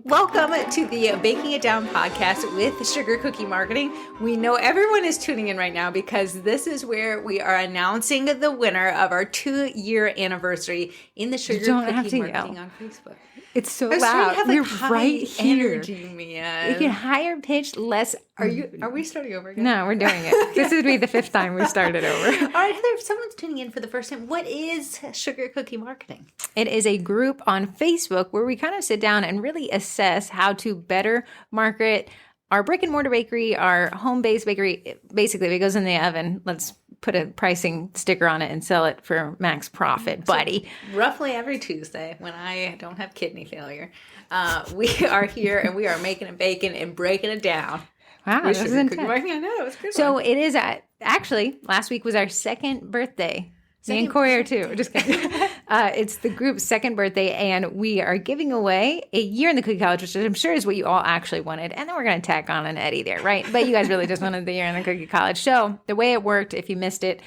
Welcome to the Baking It Down podcast with Sugar Cookie Marketing. We know everyone is tuning in right now because this is where we are announcing the winner of our 2-year anniversary in the Sugar Cookie Marketing on Facebook. It's so loud. We're right here. Energy, man. You can higher pitch, less. Are we starting over again? No, we're doing it. This would be the 5th time we started over. All right, Heather, if someone's tuning in for the first time, what is Sugar Cookie Marketing? It is a group on Facebook where we kind of sit down and really assess how to better market our brick and mortar bakery, our home-based bakery. Basically, if it goes in the oven, let's put a pricing sticker on it and sell it for max profit, buddy. So roughly every Tuesday when I don't have kidney failure, we are here and we are making and baking and breaking it down. Wow, this is intense. I know, it was good. So it is, actually, last week was our 2nd birthday. Me and Corey are too. Just kidding. It's the group's 2nd birthday, and we are giving away a year in the Cookie College, which I'm sure is what you all actually wanted. And then we're going to tack on an Eddie there, right? But you guys really just wanted the year in the Cookie College. So the way it worked, if you missed it,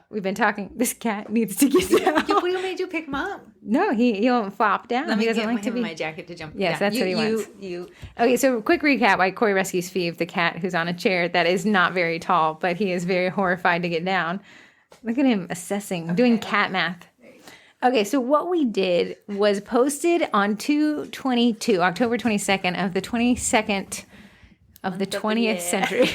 we've been talking. This cat needs to get down. We made you pick him up. No, he won't flop down. He doesn't like to be. My jacket to jump. Yes, that's what he wants. You. Okay, so quick recap: why Corey rescues Phoebe, the cat who's on a chair that is not very tall, but he is very horrified to get down. Look at him assessing, doing cat math. Okay, so what we did was posted on 2/22, October 22nd of the 22nd of the 20th century.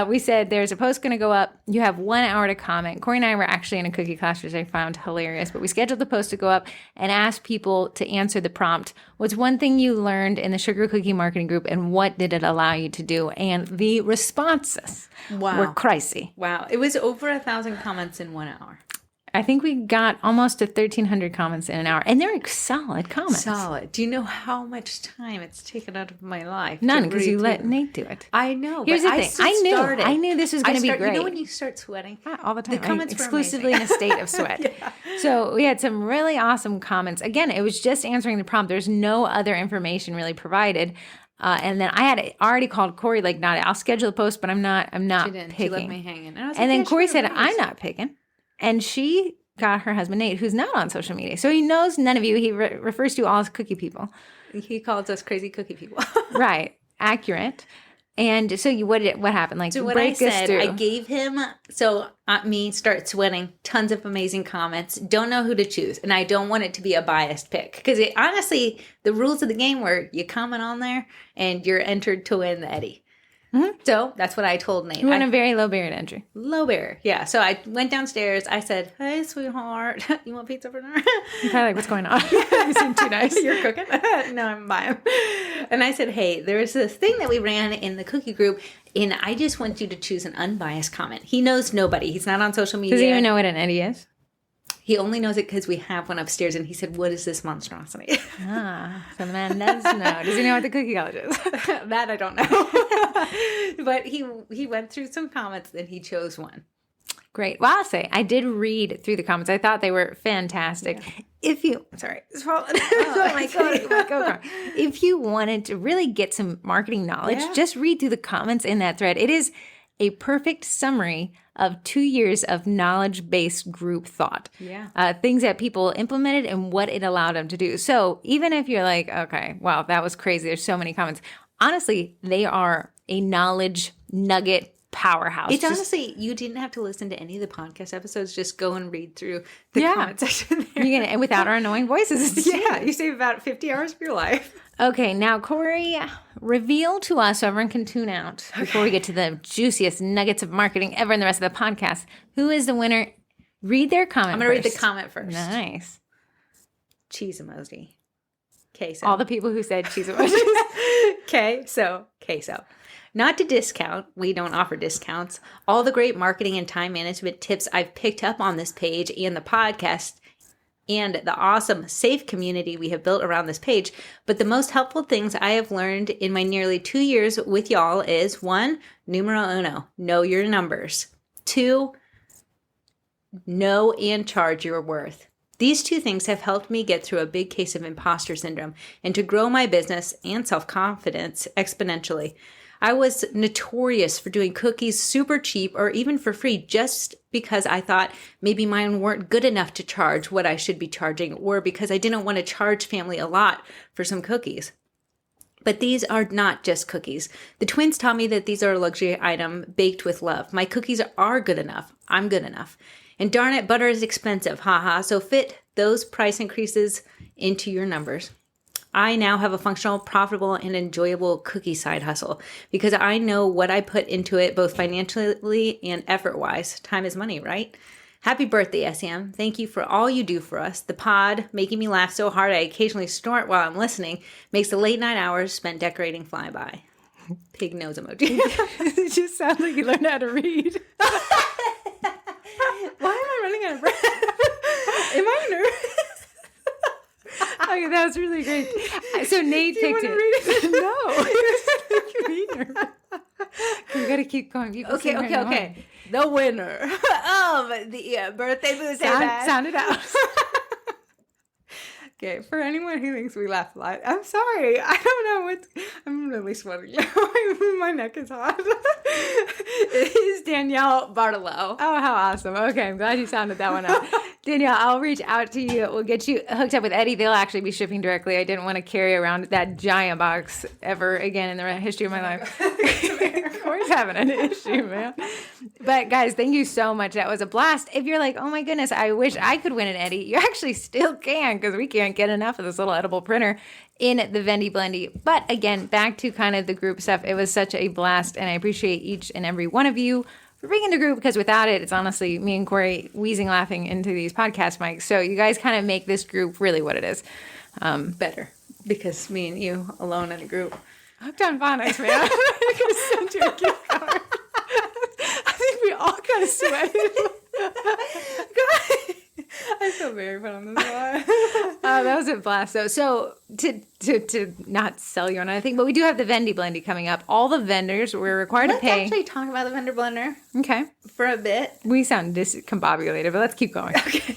We said there's a post going to go up. You have 1 hour to comment. Corey and I were actually in a cookie class, which I found hilarious, but we scheduled the post to go up and asked people to answer the prompt. What's one thing you learned in the Sugar Cookie Marketing Group, and what did it allow you to do? And the responses were crazy. Wow. It was over 1,000 comments in 1 hour. I think we got almost to 1,300 comments in an hour, and they're solid comments. Solid. Do you know how much time it's taken out of my life? None, because you let Nate do it. I know. Here's the thing. I knew this was going to be great. You know when you start sweating? All the time. The comments were exclusively in a state of sweat. Yeah. So we had some really awesome comments. Again, it was just answering the prompt. There's no other information really provided. And then I had already called Corey, like, I'll schedule the post, but I'm not picking. She left me hanging. And then Corey said, I'm not picking. And she got her husband, Nate, who's not on social media. So he knows none of you. He refers to you all as cookie people. He calls us crazy cookie people. Right. Accurate. And so what happened? Like, so what break I said, us through. I gave him, me start sweating, tons of amazing comments, don't know who to choose. And I don't want it to be a biased pick. Because honestly, the rules of the game were you comment on there and you're entered to win the Eddie. Mm-hmm. So that's what I told Nate. You want a very low barrier to entry. Low barrier, yeah. So I went downstairs. I said, "Hey, sweetheart, you want pizza for dinner?" I'm kind of like, what's going on? You seem too nice. You're cooking? No, I'm buying. And I said, "Hey, there's this thing that we ran in the cookie group, and I just want you to choose an unbiased comment." He knows nobody. He's not on social media. Does he even know what an Eddie is? He only knows it because we have one upstairs, and he said, "What is this monstrosity?" So the man does know. Does he know what the Cookie College is? That I don't know. But he went through some comments, and he chose one. Great. Well, I'll say, I did read through the comments. I thought they were fantastic. Yeah. If you wanted to really get some marketing knowledge, just read through the comments in that thread. It is a perfect summary of 2 years of knowledge-based group thought. Yeah. Things that people implemented and what it allowed them to do. So even if you're like, okay, wow, that was crazy. There's so many comments. Honestly, they are a knowledge nugget powerhouse. It's honestly, you didn't have to listen to any of the podcast episodes. Just go and read through the comment section there. And without our annoying voices. Yeah, you save about 50 hours of your life. Okay, now Corey, reveal to us, so everyone can tune out before we get to the juiciest nuggets of marketing ever in the rest of the podcast. Who is the winner? Read their comment I'm going to read the comment first. Nice. Cheese emoji. Queso. All the people who said cheese emojis. Queso. Not to discount, we don't offer discounts, all the great marketing and time management tips I've picked up on this page and the podcast and the awesome, safe community we have built around this page. But the most helpful things I have learned in my nearly 2 years with y'all is 1, numero uno, know your numbers. 2, know and charge your worth. These 2 things have helped me get through a big case of imposter syndrome and to grow my business and self-confidence exponentially. I was notorious for doing cookies super cheap or even for free just because I thought maybe mine weren't good enough to charge what I should be charging or because I didn't want to charge family a lot for some cookies. But these are not just cookies. The twins taught me that these are a luxury item baked with love. My cookies are good enough. I'm good enough. And darn it, butter is expensive. Haha. So fit those price increases into your numbers. I now have a functional, profitable, and enjoyable cookie side hustle because I know what I put into it, both financially and effort-wise. Time is money, right? Happy birthday, SCM. Thank you for all you do for us. The pod, making me laugh so hard I occasionally snort while I'm listening, makes the late night hours spent decorating fly by. Pig nose emoji. It just sounds like you learned how to read. Why am I running out of breath? Am I nervous? Okay, that was really great. So Nate picked it. Read it? No. We got to keep going. Okay. The winner of the birthday Boo-thday Bash. Sound it out. Okay, for anyone who thinks we laugh a lot, I'm sorry. I don't know I'm really sweating now. My neck is hot. It is Daniell Bartolo. Oh, how awesome. Okay, I'm glad you sounded that one out. Danielle, I'll reach out to you. We'll get you hooked up with Eddie. They'll actually be shipping directly. I didn't want to carry around that giant box ever again in the history of my life. Of course, having an issue, man. But guys, thank you so much. That was a blast. If you're like, oh my goodness, I wish I could win an Eddie, you actually still can because we can't get enough of this little edible printer in the Vendy Blendy. But again, back to kind of the group stuff. It was such a blast, and I appreciate each and every one of you for being in the group because without it, it's honestly me and Corey wheezing laughing into these podcast mics. So you guys kind of make this group really what it is. Better because me and you alone in a group. Hooked on phonics, man. I'm going to send you a gift card. I think we all kind of sweated. I feel very put on this one. That was a blast, though. So to not sell you on anything, but we do have the Vendy Blendy coming up. All the vendors were required to pay. Let's actually talk about the vendor blender. Okay. For a bit. We sound discombobulated, but let's keep going. Okay.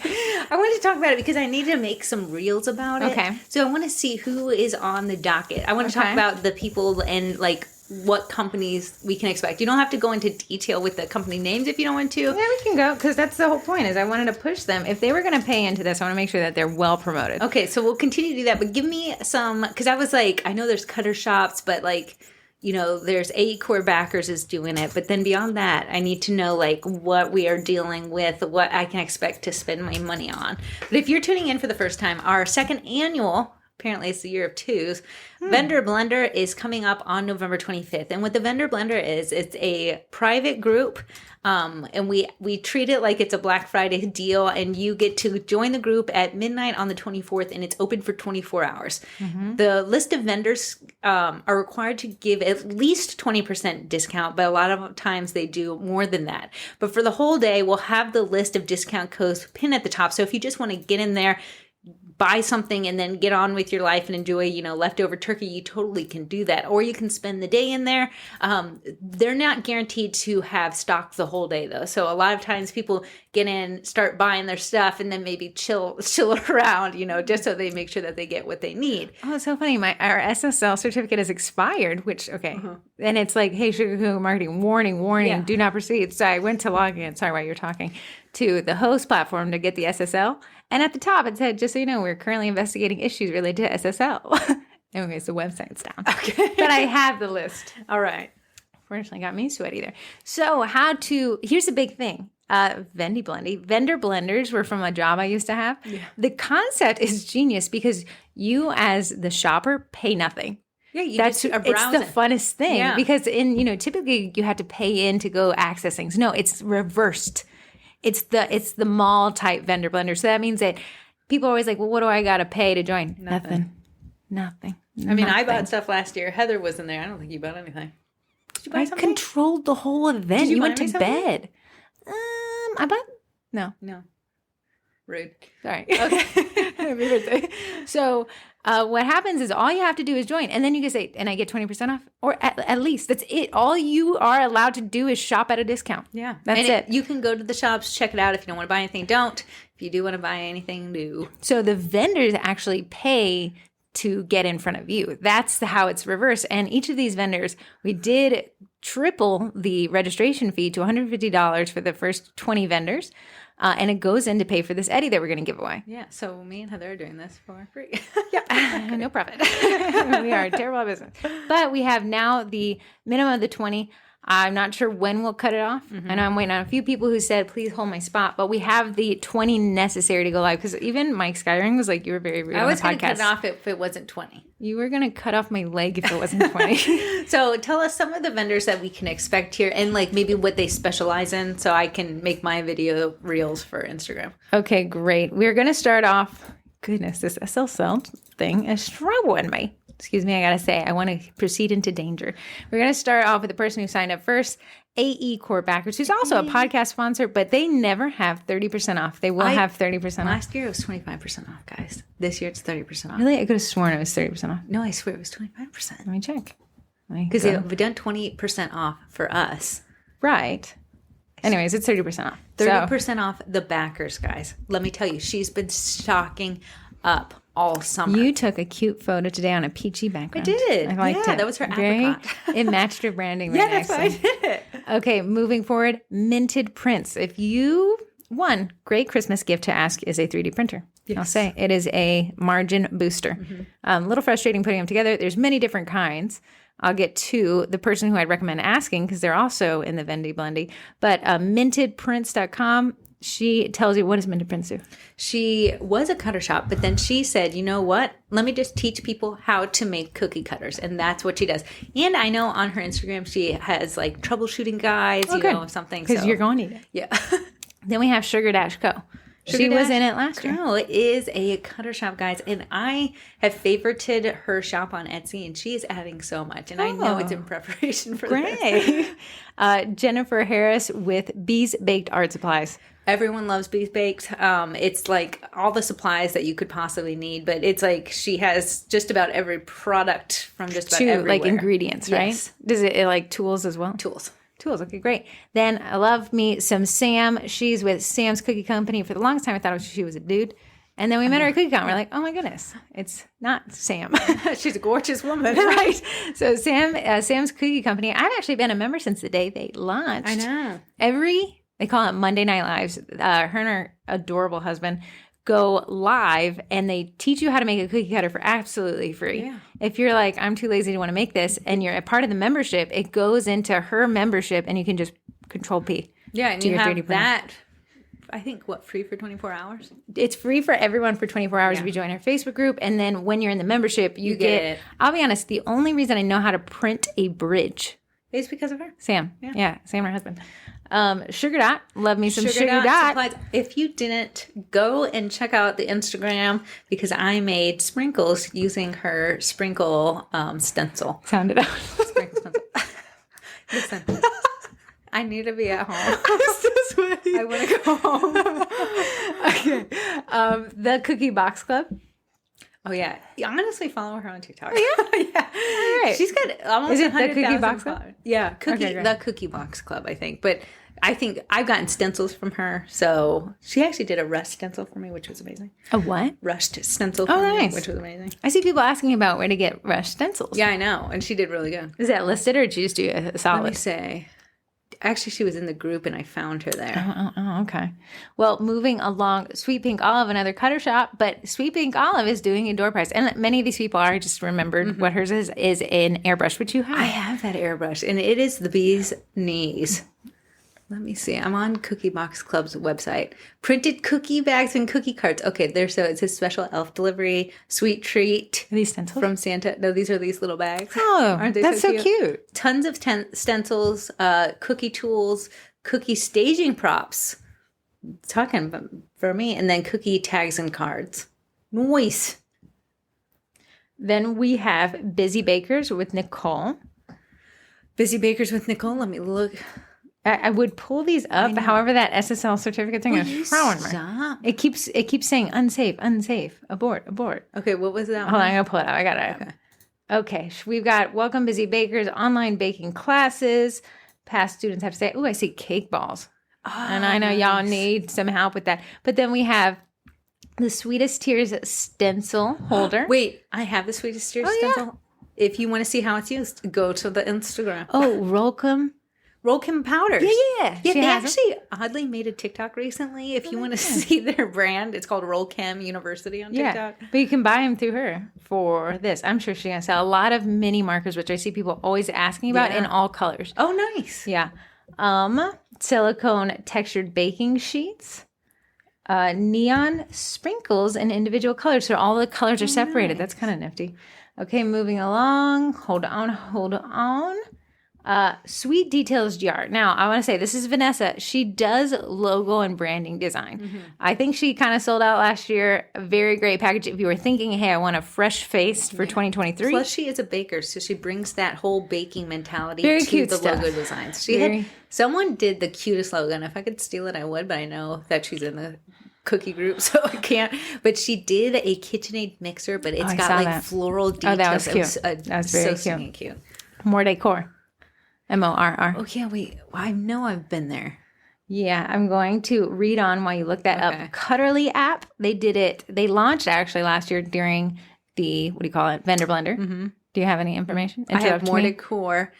I wanted to talk about it because I need to make some reels about it. Okay. So I want to see who is on the docket. I want to talk about the people and like what companies we can expect. You don't have to go into detail with the company names if you don't want to. Yeah, we can go because that's the whole point is I wanted to push them. If they were going to pay into this, I want to make sure that they're well promoted. Okay, so we'll continue to do that, but give me some, because I was like, I know there's cutter shops, but like, you know, there's Core Backers is doing it, but then beyond that, I need to know like what we are dealing with, what I can expect to spend my money on. But if you're tuning in for the first time, our second annual, apparently it's the year of twos, Vendor Blender is coming up on November 25th. And what the Vendor Blender is, it's a private group. And we treat it like it's a Black Friday deal, and you get to join the group at midnight on the 24th, and it's open for 24 hours. Mm-hmm. The list of vendors are required to give at least 20% discount, but a lot of times they do more than that. But for the whole day, we'll have the list of discount codes pinned at the top. So if you just want to get in there, buy something and then get on with your life and enjoy, you know, leftover turkey, you totally can do that. Or you can spend the day in there. They're not guaranteed to have stock the whole day though. So a lot of times people get in, start buying their stuff, and then maybe chill around, you know, just so they make sure that they get what they need. Oh, it's so funny. Our SSL certificate has expired, which, okay. And it's like, hey, Sugar Cookie Marketing, warning, do not proceed. So I went to log in, sorry while you're talking, to the host platform to get the SSL. And at the top, it said, just so you know, we're currently investigating issues related to SSL. Anyways, the website's down. Okay. But I have the list. All right. Fortunately, got me sweaty there. So here's the big thing. Vendy Blendy. Vendor blenders were from a job I used to have. Yeah. The concept is genius because you as the shopper pay nothing. Yeah, it's the funnest thing because typically you have to pay in to go access things. No, it's reversed. It's the mall type vendor blender. So that means that people are always like, well, what do I got to pay to join? Nothing. I mean, I bought stuff last year. Heather wasn't there. I don't think you bought anything. Did you buy something? I controlled the whole event. You went to bed. I bought no. Rude. Sorry. Okay. So what happens is all you have to do is join, and then you can say, and I get 20% off, or at least that's it. All you are allowed to do is shop at a discount. Yeah, that's it. You can go to the shops, check it out. If you don't want to buy anything, don't. If you do want to buy anything, do. So the vendors actually pay to get in front of you. That's how it's reversed. And each of these vendors, we did triple the registration fee to $150 for the first 20 vendors. and it goes in to pay for this Eddie that we're going to give away. Yeah, so me and Heather are doing this for free. Yep, no profit. We are terrible at business. But we have now the minimum of the 20. I'm not sure when we'll cut it off. I know I'm waiting on a few people who said, please hold my spot. But we have the 20 necessary to go live. Because even Mike Skyring was like, you were very rude on the podcast. I was going to cut it off if it wasn't 20. You were going to cut off my leg if it wasn't 20. So tell us some of the vendors that we can expect here and like maybe what they specialize in so I can make my video reels for Instagram. Okay, great. We're going to start off. Goodness, this SSL thing is troubling me. Excuse me, I got to say, I want to proceed into danger. We're going to start off with the person who signed up first, AE Core Backers, who's also a podcast sponsor, but they never have 30% off. They will have 30% off. Last year it was 25% off, guys. This year it's 30% off. Really? I could have sworn it was 30% off. No, I swear it was 25%. Let me check. Because they've done 28% off for us. Right. Anyways, it's 30% off. 30% off the backers, guys. Let me tell you, she's been stocking up all summer. You took a cute photo today on a peachy background. I did. I liked it. That was her apricot. It matched her branding. Yeah, that's why I did it. Okay, moving forward, minted prints. If you one great Christmas gift to ask is a 3D printer. Yes. I'll say it is a margin booster. A little frustrating putting them together. There's many different kinds. I'll get to the person who I'd recommend asking because they're also in the Vendy Blendy. But mintedprints.com. She tells you, what does Minted Prints do? She was a cutter shop, but then she said, you know what? Let me just teach people how to make cookie cutters. And that's what she does. And I know on her Instagram, she has like troubleshooting guides, something. Because you're going to need it. Yeah. Then we have Sugar Dash Co. She was in it last year. No, it is a cutter shop, guys. And I have favorited her shop on Etsy, and she is adding so much. And I know it's in preparation for this. Jennifer Harris with Bees Baked Art Supplies. Everyone loves Bees Baked. It's like all the supplies that you could possibly need, but it's like she has just about every product from just about everywhere. Like ingredients, right? Yes. Does it like tools as well? Tools. Okay, great. Then I love me some Sam. She's with Sam's Cookie Company. For the longest time, I thought she was a dude. And then we met her at Cookie Con. We're like, oh my goodness, it's not Sam. She's a gorgeous woman. Right. So Sam's Cookie Company, I've actually been a member since the day they launched. I know. They call it Monday Night Lives. Her and her adorable husband go live and they teach you how to make a cookie cutter for absolutely free. Yeah. If you're like, I'm too lazy to want to make this, and you're a part of the membership, it goes into her membership and you can just Control P. Yeah, and you have that, I think, free for 24 hours? It's free for everyone for 24 hours if you join our Facebook group. And then when you're in the membership, you get it. I'll be honest, the only reason I know how to print a bridge is because of her. Sam. Yeah, Sam, her husband. Sugar Dot. Love me some Sugar Dot. Supplies. If you didn't, go and check out the Instagram because I made sprinkles using her sprinkle stencil. Sound it out. Sprinkle stencil. Listen. I need to be at home. I'm so sweaty. I want to go home. Okay. The Cookie Box Club. Oh, yeah. You honestly follow her on TikTok. Oh, yeah? Yeah. All right. She's got almost 100,000 the Cookie Box Club? Yeah. The Cookie Box Club, I think. But I think I've gotten stencils from her. So she actually did a rust stencil for me, which was amazing. A what? Rust stencil for me, which was amazing. I see people asking about where to get rust stencils. Yeah, I know. And she did really good. Is that listed or did you just do a solid? Let me say. Actually, she was in the group and I found her there. Oh, okay. Well, moving along, Sweet Pink Olive, another cutter shop, but Sweet Pink Olive is doing a door prize. And many of these people are, I just remembered what hers is an airbrush, which you have. I have that airbrush, and it is the bee's knees. Let me see. I'm on Cookie Box Club's website. Printed cookie bags and cookie cards. Okay, it says special elf delivery, sweet treat. Are these stencils? From Santa. No, these are these little bags. Oh, aren't they that's so cute? Tons of stencils, cookie tools, cookie staging props. Talking for me. And then cookie tags and cards. Nice. Then we have Busy Bakers with Nicole. Busy Bakers with Nicole. Let me look. I would pull these up. However, that SSL certificate thing is throwing me. It keeps saying unsafe, abort. Okay, what was that? Hold on, I'm gonna pull it up. I got it. Okay, we've got Welcome Busy Bakers, online baking classes. Past students have to say, "Oh, I see cake balls," and I know y'all need some help with that. But then we have the Sweetest Tears stencil holder. Wait, I have the Sweetest Tears stencil. Yeah. If you want to see how it's used, go to the Instagram. Oh, welcome. Roll Kim powders. Yeah. Yeah, She they has 'em. actually oddly made a TikTok recently. If you want to see their brand, it's called Roll Kim University on TikTok. Yeah, but you can buy them through her for this. I'm sure she's going to sell a lot of mini markers, which I see people always asking about in all colors. Oh, nice. Yeah. Silicone textured baking sheets. Neon sprinkles in individual colors. So all the colors are separated. That's kind of nifty. Okay, moving along. Hold on. Sweet Details jar. Now, I want to say this is Vanessa. She does logo and branding design. I think she kind of sold out last year. A very great package. If you were thinking, hey, I want a fresh face for 2023. Plus, she is a baker, so she brings that whole baking mentality Very to cute the stuff. logo designs. Someone did the cutest logo, and if I could steal it, I would, but I know that she's in the cookie group, so I can't. But she did a KitchenAid mixer, but it's got like that. floral details. that was cute. That was very so cute. cute. More decor. MORR. Oh, yeah, wait. I know I've been there. Yeah, I'm going to read on while you look that up. Cutterly app. They did it. They launched actually last year during the, vendor blender. Mm-hmm. Do you have any information? I have more decor.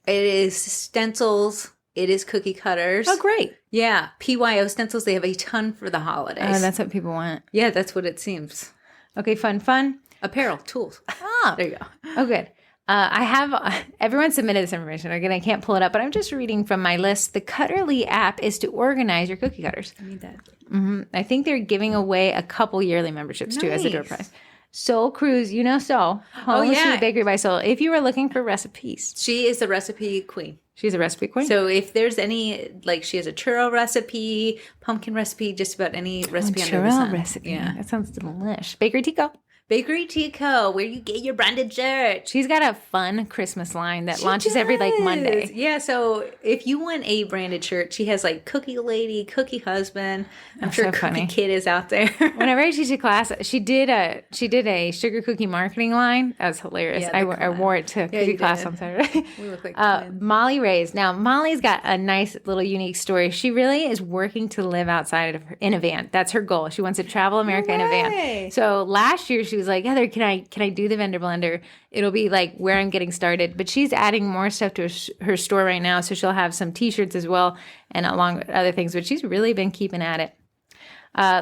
It is stencils. It is cookie cutters. Oh, great. Yeah. PYO stencils. They have a ton for the holidays. That's what people want. Yeah, that's what it seems. Okay, fun. Apparel, tools. Oh, There you go. Oh, good. I have everyone submitted this information. Again, I can't pull it up, but I'm just reading from my list. The Cutterly app is to organize your cookie cutters. I need that. Mm-hmm. I think they're giving away a couple yearly memberships too as a door Nice. prize. Soul Cruise, Soul. Home Sweet Bakery by Soul. If you were looking for recipes, She is the recipe queen. she's a recipe queen. So if there's any, like she has a churro recipe, pumpkin recipe, just about any recipe under the churro sun. recipe. Yeah. That sounds delish. Bakery Tico. Bakery Tico, where you get your branded shirt. She's got a fun Christmas line that launches every Monday. Yeah, so if you want a branded shirt, she has like Cookie Lady, Cookie Husband. I'm sure so Cookie funny. Kid is out there. Whenever I teach a class, she did a sugar cookie marketing line. That was hilarious. Yeah, I wore it to cookie you class did. on Saturday. We look like twins. Molly Ray's. Now, Molly's got a nice little unique story. She really is working to live outside of in a van. That's her goal. She wants to travel America in a van. way. So last year she was like, Heather, can I do the vendor blender? It'll be like where I'm getting started. But she's adding more stuff to her store right now. So she'll have some t-shirts as well and along with other things. But she's really been keeping at it.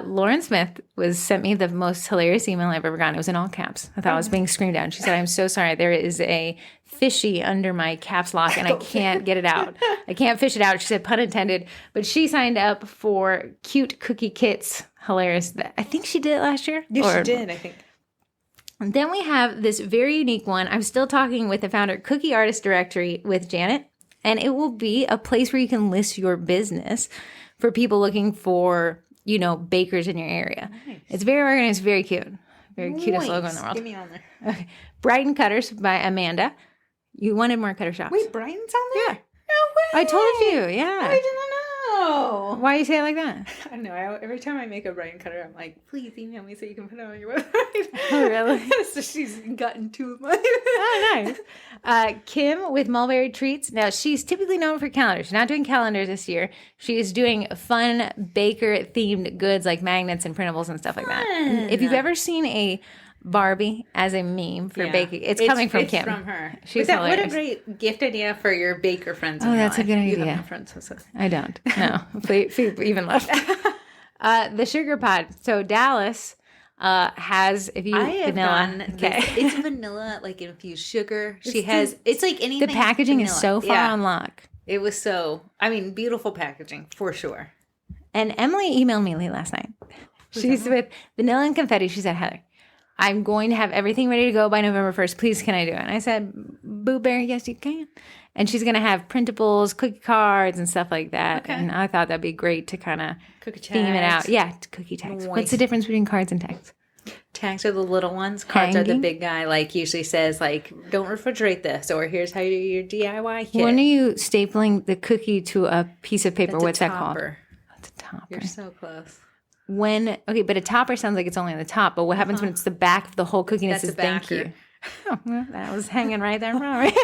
Lauren Smith sent me the most hilarious email I've ever gotten. It was in all caps. I thought I was being screamed at. And she said, I'm so sorry. There is a fishy under my caps lock and I can't get it out. I can't fish it out. She said, pun intended. But she signed up for cute cookie kits. Hilarious. I think she did it last year. Yes, she did, I think. And then we have this very unique one. I'm still talking with the founder, Cookie Artist Directory with Janet. And it will be a place where you can list your business for people looking for bakers in your area. Nice. It's very organized, very cute. Very cutest logo in the world. Get me on there. Okay. Brighton Cutters by Amanda. You wanted more cutter shops. Wait, Brian's on there? Yeah. No way. I told you, yeah. I didn't know. Why you say it like that? I don't know. Every time I make a Brian cutter, I'm like, please email me so you can put it on your website. Oh, really? So she's gotten two of mine. Oh, nice. Kim with Mulberry Treats. Now, she's typically known for calendars. She's not doing calendars this year. She is doing fun baker-themed goods like magnets and printables and stuff like that. And if you've ever seen a Barbie as a meme for baking, it's coming from Kim. It's from her. She's What hilarious. a great gift idea for your baker friends. Oh, that's a good You idea. have no friends, so. I don't. No. Please, even left. The sugar pod. So Dallas has, if you I have vanilla. done it's vanilla, like infused sugar. It's like anything. The packaging is vanilla. so far on lock. It was beautiful packaging for sure. And Emily emailed me late last night. She's with Vanilla and Confetti. She said, Heather, I'm going to have everything ready to go by November 1st. Please, can I do it? And I said, Boo Bear, yes, you can. And she's going to have printables, cookie cards, and stuff like that. Okay. And I thought that'd be great to kind of Cookie theme it out. tags. Yeah, cookie tags. Nice. What's the difference between cards and tags? Tags are the little ones. Cards are the Hanging? big guy. Like usually says like, don't refrigerate this, or here's how you do your DIY kit. When are you stapling the cookie to a piece of paper? That's What's a that called? topper. That's a topper. You're so close. Okay, but a topper sounds like it's only on the top. But what happens when it's the back of the whole cookie and it That's a says thank backer. you? Oh, well, that was hanging right there in front of me.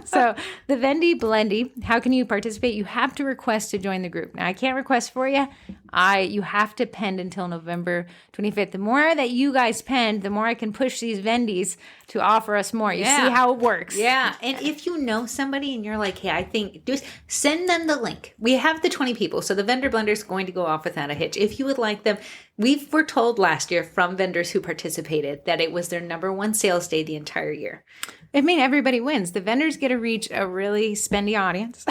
So the Vendy Blendy, how can you participate? You have to request to join the group. Now, I can't request for you. You have to pend until November 25th. The more that you guys pend, the more I can push these Vendys to offer us more. You see how it works. Yeah. And if you know somebody and you're like, hey, I think, just send them the link. We have the 20 people. So the vendor blender is going to go off without a hitch. If you would like them, we were told last year from vendors who participated that it was their number one sales day the entire year. I mean, everybody wins. The vendors get to reach a really spendy audience.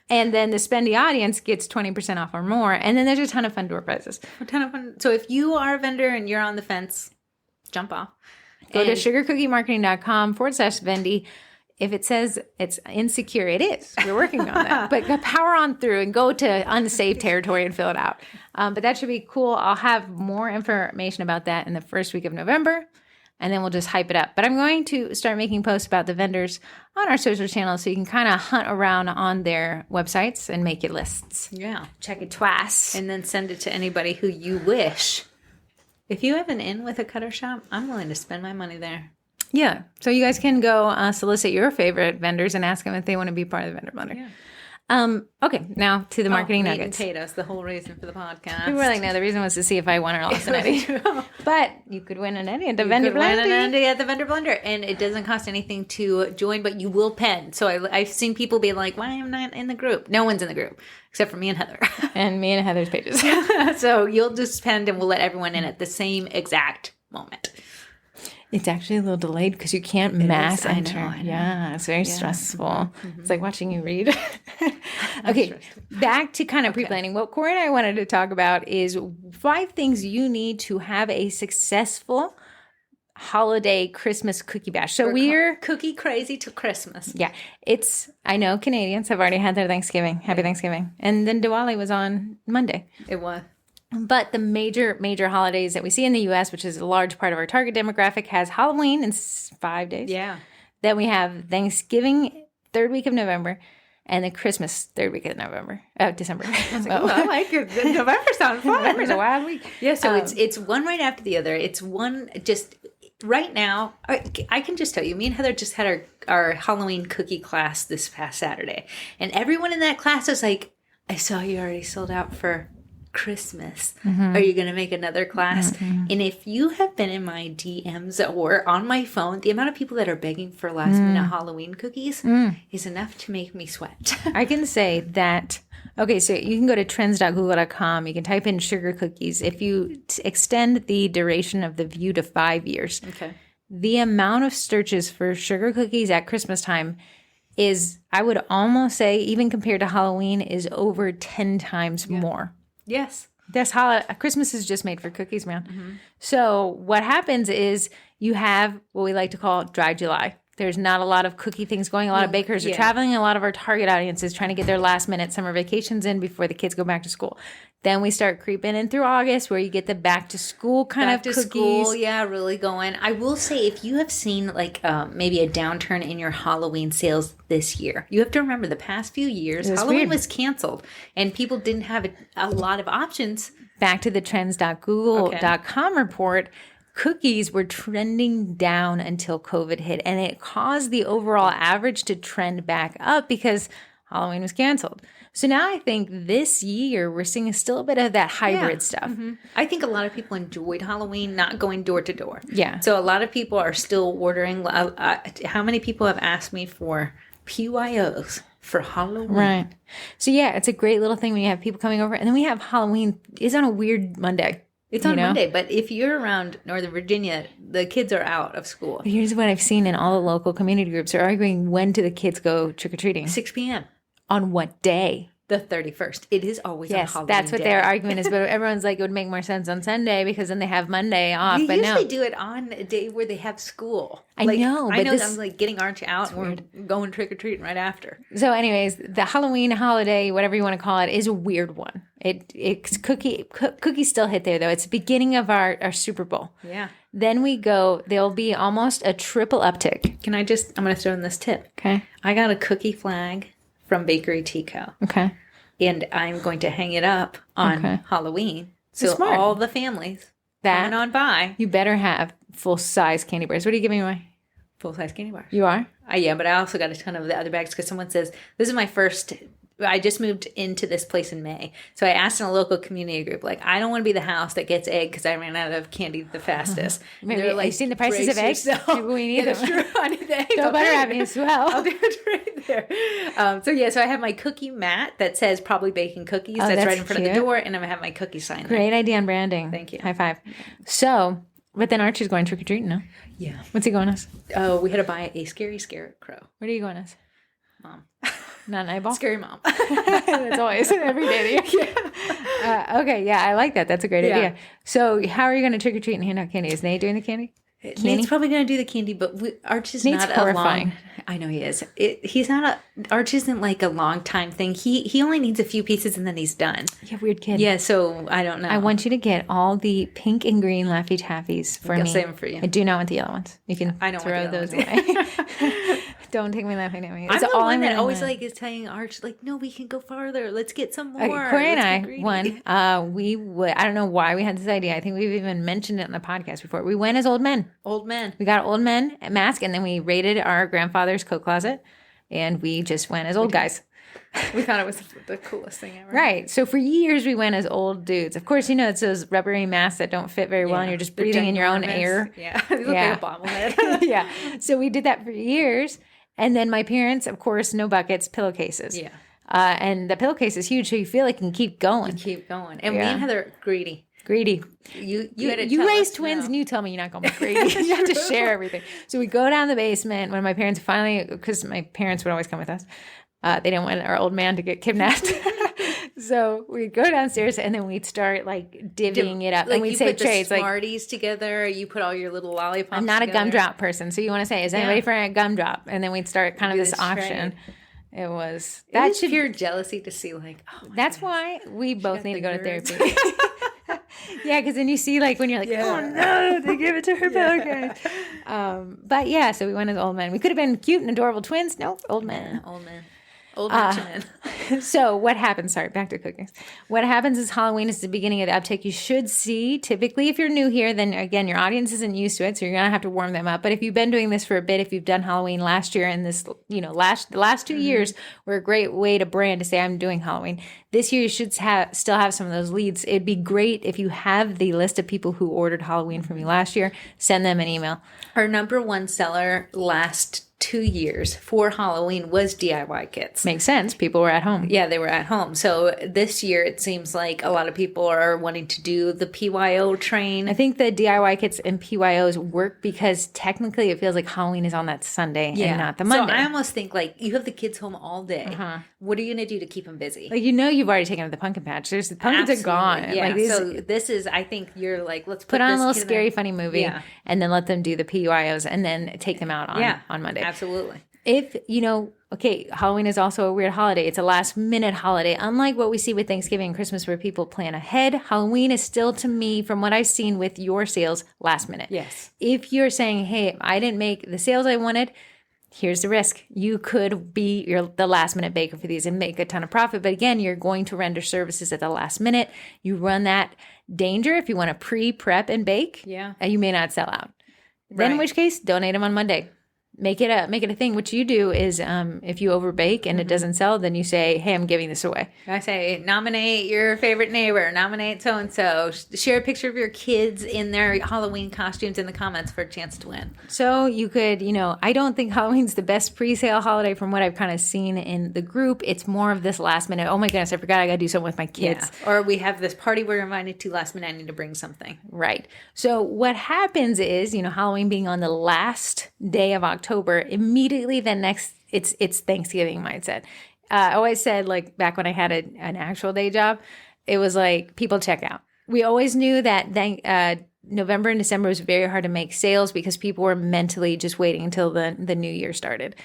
And then the spendy audience gets 20% off or more. And then there's a ton of fun door prizes. A ton of fun. So if you are a vendor and you're on the fence, jump off. Go to sugarcookiemarketing.com/Vendy. If it says it's insecure, it is. We're working on that. But power on through and go to unsafe territory and fill it out. But that should be cool. I'll have more information about that in the first week of November. And then we'll just hype it up. But I'm going to start making posts about the vendors on our social channels so you can kind of hunt around on their websites and make your lists. Yeah. Check it twice. And then send it to anybody who you wish. If you have an in with a cutter shop, I'm willing to spend my money there. Yeah. So you guys can go solicit your favorite vendors and ask them if they want to be part of the vendor blender. Yeah. Okay, now to the marketing meat nuggets. And potatoes, the whole reason for the podcast. People were like, no, the reason was to see if I won or lost an Eddie. But you could win an Eddie at the vendor blender. Win an Eddie at the vendor blender, and it doesn't cost anything to join, but you will pen. So I've seen people be like, "Why am I not in the group?" No one's in the group except for me and Heather, and me and Heather's pages. So you'll just pen, and we'll let everyone in at the same exact moment. It's actually a little delayed because you can't mass enter. I know. Yeah, it's very stressful. Mm-hmm. It's like watching you read. Okay, back to kind of pre-planning. What Corey and I wanted to talk about is 5 things you need to have a successful holiday Christmas cookie bash. So we're cookie crazy till Christmas. Yeah, I know Canadians have already had their Thanksgiving. Happy Thanksgiving. And then Diwali was on Monday. It was. But the major holidays that we see in the U.S., which is a large part of our target demographic, has Halloween in 5 days. Yeah. Then we have Thanksgiving, 3rd week of November, and then Christmas, 3rd week of December. I like it. November sounds fun. November's a wild week. Yeah, so it's one right after the other. It's one just right now. I can just tell you, me and Heather just had our Halloween cookie class this past Saturday. And everyone in that class was like, I saw you already sold out for Christmas. Are you going to make another class? And if you have been in my DMs or on my phone, the amount of people that are begging for last minute Halloween cookies is enough to make me sweat. I can say that. Okay, so you can go to trends.google.com. You can type in sugar cookies. If you extend the duration of the view to 5 years, the amount of searches for sugar cookies at Christmas time is, I would almost say, even compared to Halloween, is over 10 times more. Yes. Christmas is just made for cookies, man. So what happens is you have what we like to call dry July. There's not a lot of cookie things going. A lot of bakers are traveling. A lot of our target audience is trying to get their last minute summer vacations in before the kids go back to school. Then we start creeping in through August where you get the back to school kind of cookies. School, yeah, really going. I will say, if you have seen like maybe a downturn in your Halloween sales this year, you have to remember the past few years, Halloween was canceled and people didn't have a lot of options. Back to the trends.google.com report, cookies were trending down until COVID hit, and it caused the overall average to trend back up because Halloween was canceled. So now I think this year we're seeing still a bit of that hybrid stuff. I think a lot of people enjoyed Halloween, not going door to door. Yeah. So a lot of people are still ordering. How many people have asked me for PYOs for Halloween? Right. So yeah, it's a great little thing when you have people coming over. And then we have Halloween is on a weird Monday. It's on Monday, but if you're around Northern Virginia, the kids are out of school. Here's what I've seen in all the local community groups. They're arguing, when do the kids go trick-or-treating? 6 p.m. On what day? The 31st. It is always on Halloween that's what their argument is. But everyone's like, it would make more sense on Sunday because then they have Monday off. They but usually do it on a day where they have school. I know. I know I'm like getting Archie out and we're going trick-or-treating right after. So anyways, the Halloween holiday, whatever you want to call it, is a weird one. It's cookies still hit there, though. It's the beginning of our Super Bowl. Yeah. Then there'll be almost a triple uptick. I'm going to throw in this tip. Okay. I got a cookie flag from Bakery Tico. Okay. And I'm going to hang it up on Halloween. So all the families coming on by. You better have full-size candy bars. What are you giving away? Full-size candy bars. You are? Yeah, but I also got a ton of the other bags because someone says, this is my first, I just moved into this place in May. So I asked in a local community group, like, I don't want to be the house that gets egg because I ran out of candy the fastest. Maybe they're like, you've seen the prices of eggs? Maybe we need them. That's true. I need the eggs. Throw butter at me as well. I'll do it right there. So I have my cookie mat that says probably baking cookies. Oh, that's right that's in front of the door. And I'm going to have my cookie sign there. Great idea on branding. Thank you. High five. So, but then Archie's going trick-or-treating, no? Yeah. What's he going as? Oh, we had to buy a scary scarecrow. What are you going as? Mom. Not an eyeball? Scary mom. That's always every day. Yeah. Okay, yeah, I like that. That's a great idea. So how are you going to trick-or-treat and hand out candy? Is Nate doing the candy? Nate's probably going to do the candy, but Archie's not horrifying. I know he is. Arch isn't like a long time thing. He only needs a few pieces and then he's done. You have weird kid. Yeah, so I don't know. I want you to get all the pink and green Laffy Taffies for me. I'll save them for you. I do not want the yellow ones. You can I don't throw want the those away. Don't take me laughing at me. I'm the one that always like is telling Arch like, no, we can go farther. Let's get some more. Corey and I, we would. I don't know why we had this idea. I think we've even mentioned it in the podcast before. We went as old men. Old men. We got old men mask, and then we raided our grandfather's coat closet, and we just went as old guys. We thought it was the coolest thing ever. Right. So for years we went as old dudes. Of course, it's those rubbery masks that don't fit very well, and you're just breathing in your own air. Yeah. You look like a bobblehead. Yeah. So we did that for years. And then my parents, of course, no buckets, pillowcases. Yeah. And the pillowcase is huge, so you feel like you can keep going. And me and Heather, greedy. You raise twins and you tell me you're not going to be greedy. You have to share everything. So we go down the basement when my parents because my parents would always come with us. They didn't want our old man to get kidnapped. So we'd go downstairs and then we'd start like divvying it up. Like and we'd say trades. Like Smarties together. You put all your little lollipops I'm not together. a gumdrop person. So you want to say, is anybody for a gumdrop? And then we'd start kind of this auction. It was pure jealousy to see like, that's why we both need to go to therapy. Yeah, because then you see like when you're like, oh no, they give it to her pillowcase. But yeah, so we went as old men. We could have been cute and adorable twins. Nope, old men. Old men. So what happens? Sorry, back to cookies. What happens is Halloween is the beginning of the uptick. You should see, typically, if you're new here, then again, your audience isn't used to it, so you're gonna have to warm them up. But if you've been doing this for a bit, if you've done Halloween last year and this, the last 2 years were a great way to brand to say I'm doing Halloween. This year you should still have some of those leads. It'd be great if you have the list of people who ordered Halloween from you last year. Send them an email. Our number one seller last 2 years for Halloween was DIY kits. Makes sense. People were at home. Yeah, they were at home. So this year it seems like a lot of people are wanting to do the PYO train. I think the DIY kits and PYOs work because technically it feels like Halloween is on that Sunday and not the Monday. So I almost think like you have the kids home all day. What are you going to do to keep them busy? Like you've already taken them to the pumpkin patch. The pumpkins are gone. Yeah. So this is, I think you're like, let's put on a little scary funny movie and then let them do the PYOs and then take them out on Monday. Absolutely. If, Halloween is also a weird holiday. It's a last minute holiday. Unlike what we see with Thanksgiving and Christmas where people plan ahead, Halloween is still, to me, from what I've seen with your sales, last minute. Yes. If you're saying, hey, I didn't make the sales I wanted, here's the risk. You could be the last minute baker for these and make a ton of profit. But again, you're going to render services at the last minute. You run that danger if you want to pre-prep and bake. Yeah. You may not sell out. Then in which case, donate them on Monday. Make it a thing. What you do is if you overbake and it doesn't sell, then you say, hey, I'm giving this away. I say, nominate your favorite neighbor, nominate so-and-so. Share a picture of your kids in their Halloween costumes in the comments for a chance to win. So you could, I don't think Halloween's the best pre-sale holiday from what I've kind of seen in the group. It's more of this last minute, oh my goodness, I forgot I got to do something with my kids. Yeah. Or we have this party we're invited to last minute, I need to bring something. Right. So what happens is, Halloween being on the last day of October, immediately the next it's Thanksgiving mindset. I always said, like back when I had an actual day job, it was like people check out. We always knew that November and December was very hard to make sales because people were mentally just waiting until the new year started.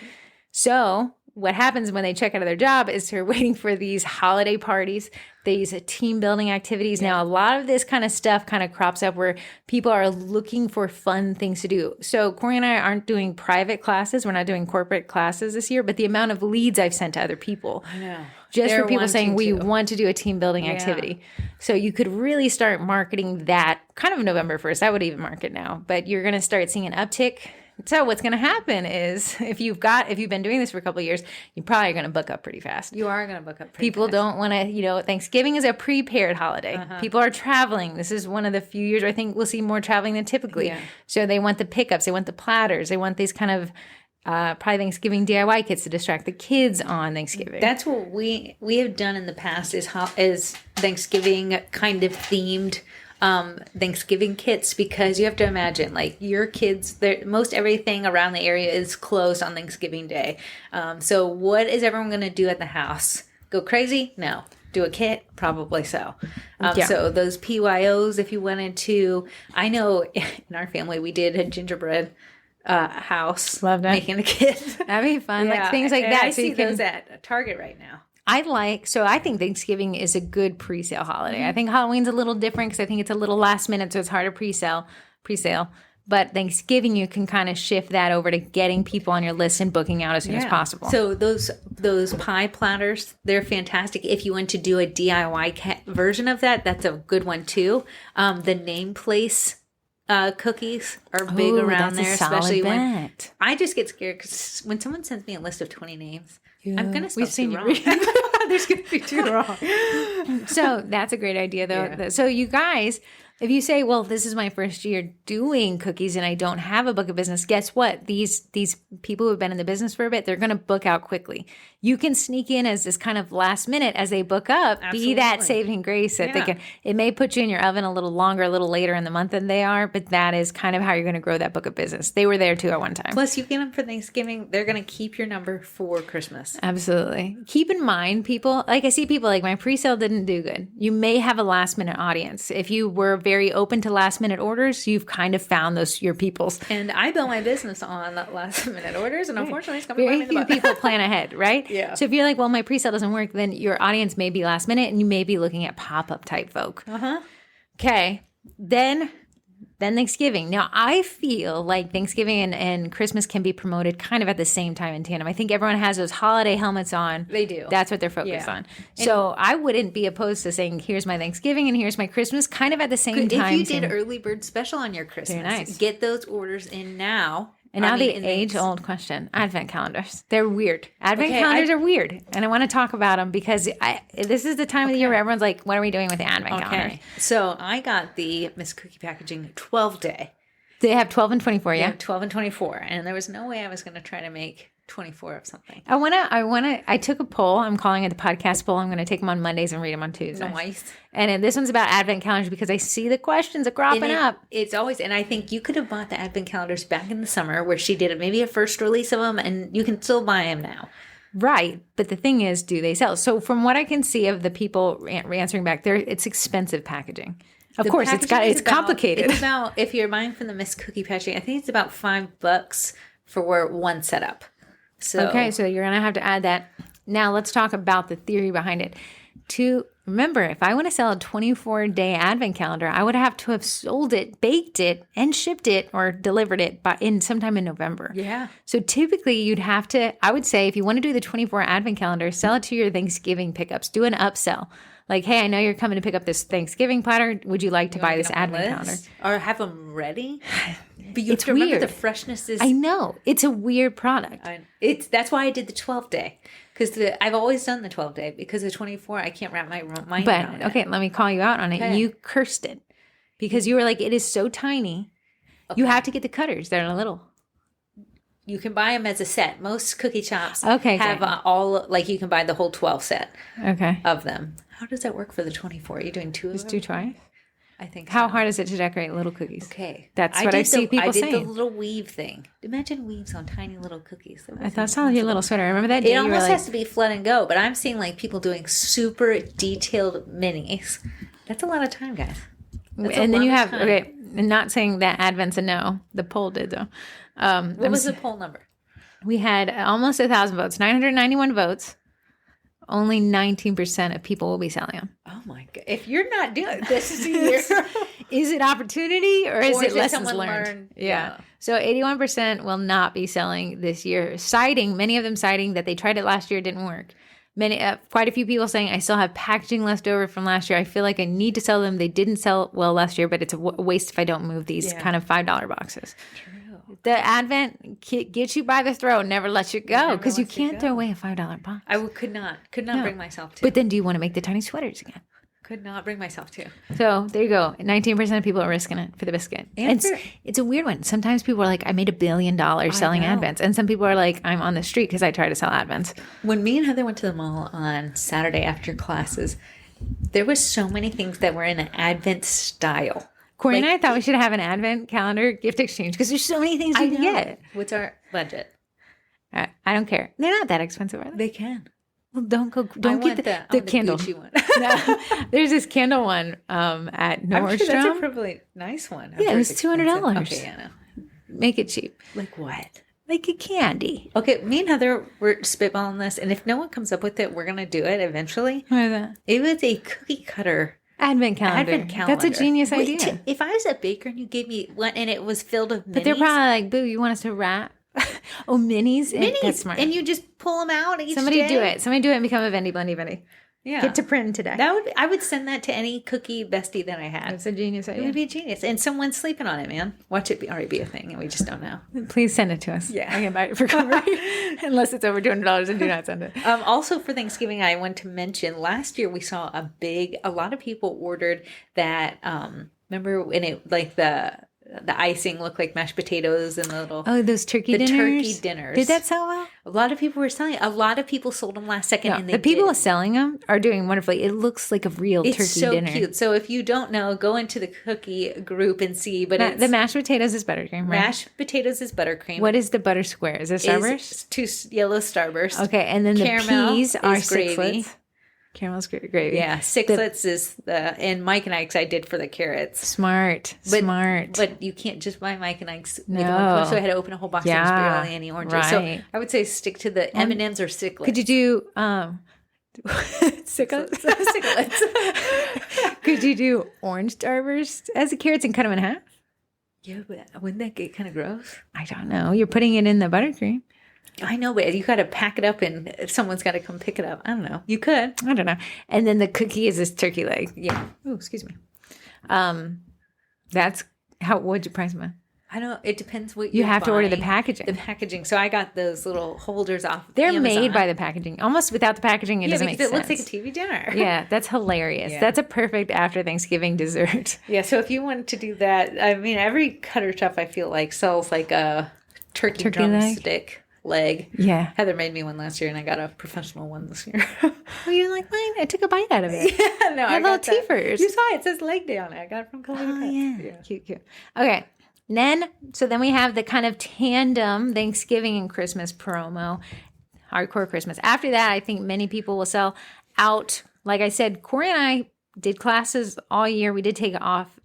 So what happens when they check out of their job is they're waiting for these holiday parties, these team building activities. Yeah. Now, a lot of this kind of stuff kind of crops up where people are looking for fun things to do. So Corey and I aren't doing private classes. We're not doing corporate classes this year, but the amount of leads I've sent to other people. I know. Just for people saying we want to do a team building activity. So you could really start marketing that kind of November 1st. I would even market now. But you're going to start seeing an uptick So what's going to happen is if you've been doing this for a couple of years, you probably are going to book up pretty fast. You are going to book up pretty People fast. don't want to, Thanksgiving is a prepared holiday. People are traveling. This is one of the few years where I think we'll see more traveling than typically. Yeah. So they want the pickups. They want the platters. They want these kind of probably Thanksgiving DIY kits to distract the kids on Thanksgiving. That's what we have done in the past is Thanksgiving kind of themed Thanksgiving kits, because you have to imagine, like, your kids, most everything around the area is closed on Thanksgiving Day. So what is everyone going to do at the house? Go crazy? No. Do a kit? Probably so. So those PYOs, if you wanted to, I know in our family we did a gingerbread house. Love that. Making a kit. That'd be fun. Like things like that. I so see you can those at Target right now. I think Thanksgiving is a good pre-sale holiday. I think Halloween's a little different because I think it's a little last minute, so it's harder pre-sale. But Thanksgiving, you can kind of shift that over to getting people on your list and booking out as soon as possible. So those pie platters, they're fantastic. If you want to do a DIY version of that, that's a good one too. The name place cookies are big around there, especially when I just get scared because when someone sends me a list of 20 names, I'm gonna spell too wrong. There's gonna be too wrong. So that's a great idea, though. Yeah. So you guys, if you say, "Well, this is my first year doing cookies and I don't have a book of business," guess what? These people who have been in the business for a bit, they're going to book out quickly. You can sneak in as this kind of last minute as they book up. Absolutely. Be that saving grace that they can. It may put you in your oven a little longer, a little later in the month than they are, but that is kind of how you're going to grow that book of business. They were there too at one time. Plus, you get them for Thanksgiving. They're going to keep your number for Christmas. Absolutely. Keep in mind, people, like I see people like my pre-sale didn't do good. You may have a last minute audience. If you were very open to last minute orders, you've kind of found your peoples. And I built my business on last minute orders, and unfortunately, it's going to be very few people plan ahead, right? Yeah. So if you're like, well, my pre-sale doesn't work, then your audience may be last minute, and you may be looking at pop-up type folk. Okay. Then Thanksgiving. Now, I feel like Thanksgiving and Christmas can be promoted kind of at the same time in tandem. I think everyone has those holiday helmets on. They do. That's what they're focused on. So I wouldn't be opposed to saying, here's my Thanksgiving and here's my Christmas kind of at the same time. If you did early bird special on your Christmas, get those orders in now. And now the age-old question, Advent calendars. They're weird. Advent calendars are weird. And I want to talk about them because this is the time of the year where everyone's like, what are we doing with the Advent calendar? So I got the Miss Cookie Packaging 12-day. They have 12 and 24, yeah? 12 and 24. And there was no way I was going to try to make 24 of something. I took a poll. I'm calling it the podcast poll. I'm going to take them on Mondays and read them on Tuesdays. Nice. And this one's about Advent calendars because I see the questions are cropping up. It's always, and I think you could have bought the Advent calendars back in the summer where she did maybe a first release of them, and you can still buy them now. Right. But the thing is, do they sell? So from what I can see of the people answering back there, it's expensive packaging. Of course, it's complicated. It's about, if you're buying from the Miss Cookie Packaging, I think it's about $5 for one setup. So you're going to have to add that. Now let's talk about the theory behind it. Remember, if I want to sell a 24-day Advent calendar, I would have to have sold it, baked it, and shipped it or delivered it sometime in November. Yeah. So typically you'd have to, I would say, if you want to do the 24 Advent calendar, sell it to your Thanksgiving pickups. Do an upsell. Like, hey, I know you're coming to pick up this Thanksgiving platter. Would you like to buy this Advent calendar? Or have them ready? But you have to remember the freshness is... I know. It's a weird product. That's why I did the 12-day. Because I've always done the 12-day. Because the 24, I can't wrap my mind around it. Okay, let me call you out on it. Okay. You cursed it. Because you were like, it is so tiny. Okay. You have to get the cutters. They're little. You can buy them as a set. Most cookie shops have you can buy the whole 12 set of them. How does that work for the 24? Are you doing two of them? Just do twice? I think How hard is it to decorate little cookies? Okay. That's what I see people saying. I did the little weave thing. Imagine weaves on tiny little cookies. I thought it sounded like your little sweater. Remember that day? It almost has to be flood and go, but I'm seeing like people doing super detailed minis. That's a lot of time, guys. And then you have, and not saying that Advent's a no. The poll did, though. What was the poll number? We had almost 1,000 votes, 991 votes. Only 19% of people will be selling them. Oh my God. If you're not doing this year. Is it opportunity or is it lessons learned? Yeah. So 81% will not be selling this year, many of them citing that they tried it last year, it didn't work. Quite a few people saying, I still have packaging left over from last year. I feel like I need to sell them. They didn't sell well last year, but it's a waste if I don't move these kind of $5 boxes. True. The Advent gets you by the throat, never lets you go, because you lets you can't throw away a $5 box. I could not bring myself to. But then do you want to make the tiny sweaters again? Could not bring myself to. So there you go. 19% of people are risking it for the biscuit. And it's a weird one. Sometimes people are like, I made $1 billion selling Advents. And some people are like, I'm on the street because I try to sell Advents. When me and Heather went to the mall on Saturday after classes, there was so many things that were in an Advent style. Corey and I thought we should have an Advent calendar gift exchange because there's so many things you can get. What's our budget? I don't care. They're not that expensive, are they? They can. Well, don't get the candle. Gucci one. No, there's this candle one at Nordstrom. I'm sure that's a probably nice one. Yeah, it was $200. Okay, yeah, no. Make it cheap. Like what? Like a candy. Okay, me and Heather were spitballing this, and if no one comes up with it, we're gonna do it eventually. What is that? It was a cookie cutter Advent calendar. That's a genius Wait, idea. If I was a baker and you gave me one and it was filled with minis. But they're probably like, boo, you want us to wrap? Oh, minis? That's smart. And you just pull them out each Somebody day? do it. Somebody do it and become a Vendy Blendy Vendy. Yeah. Get to print today. I would send that to any cookie bestie that I had. That's a genius It idea. would be genius. And someone's sleeping on it, man. Watch it already be a thing, and we just don't know. Please send it to us. Yeah. I can buy it for cover. Unless it's over $200 and do not send it. Also for Thanksgiving, I want to mention last year we saw a lot of people ordered that, remember when it, like the icing looked like mashed potatoes and the little... Oh, those turkey dinners? Turkey dinners. Did that sell well? A lot of people were selling it. A lot of people sold them last second. No, and the people selling them are doing wonderfully. It looks like a real turkey dinner. It's so cute. So if you don't know, go into the cookie group and see. But the mashed potatoes is buttercream, right? Mashed potatoes is buttercream. What is the butter square? Is it Starburst? Two yellow Starburst. Okay, and then the peas are gravy. Sixlets. Caramel's gravy. Yeah, Sixlets is and Mike and Ike's I did for the carrots. Smart. But you can't just buy Mike and Ike's with one punch, so I had to open a whole box of barely any oranges. Right. So I would say stick to the M&Ms or Sixlets. Could you do Sixlets? Could you do orange Starburst as the carrots and cut them in half? Yeah, but wouldn't that get kind of gross? I don't know. You're putting it in the buttercream. I know, but you got to pack it up and someone's got to come pick it up. I don't know. You could. I don't know. And then the cookie is this turkey leg. Yeah. Oh, excuse me. That's what'd you price them at? I don't. It depends what you have to order the packaging. The packaging. So I got those little holders off. They're Amazon. made by the packaging. Almost without the packaging, it doesn't make sense. It looks like a TV dinner. Yeah, that's hilarious. Yeah. That's a perfect after Thanksgiving dessert. Yeah. So if you want to do that, I mean, every cutter shop I feel like sells like a turkey drumstick. Leg. Yeah. Heather made me one last year and I got a professional one this year. Oh, you didn't like mine? I took a bite out of it. Yeah, no, I got little teethers. You saw it. It says leg day on it. I got it from Color Oh, yeah. Cute. Okay. Then we have the kind of tandem Thanksgiving and Christmas promo, hardcore Christmas. After that, I think many people will sell out. Like I said, Corey and I did classes all year. We did take off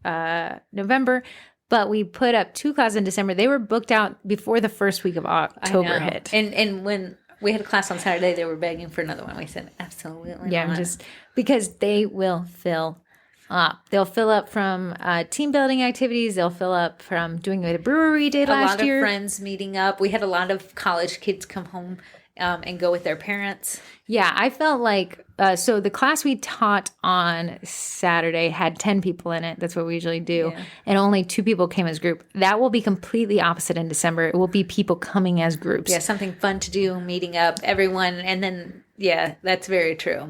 November. But we put up 2 classes in December. They were booked out before the first week of October hit. And when we had a class on Saturday, they were begging for another one. We said, absolutely not. Just because they will fill up. They'll fill up from team building activities. They'll fill up from doing what the brewery did last year. A lot of friends meeting up. We had a lot of college kids come home and go with their parents. Yeah, I felt like, so the class we taught on Saturday had 10 people in it. That's what we usually do. Yeah. And only 2 people came as group. That will be completely opposite in December. It will be people coming as groups. Yeah, something fun to do, meeting up, everyone. And then, yeah, that's very true.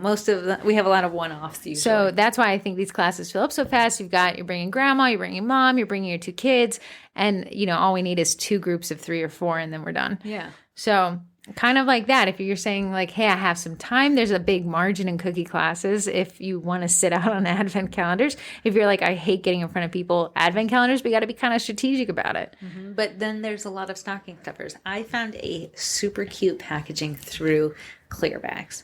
We have a lot of one-offs usually. So that's why I think these classes fill up so fast. You're bringing grandma, you're bringing mom, you're bringing your 2 kids. And, all we need is 2 groups of 3 or 4 and then we're done. Yeah. So kind of like that. If you're saying like, hey, I have some time, there's a big margin in cookie classes if you want to sit out on advent calendars. If you're like, I hate getting in front of people, advent calendars, we got to be kind of strategic about it. Mm-hmm. But then there's a lot of stocking stuffers. I found a super cute packaging through clear bags.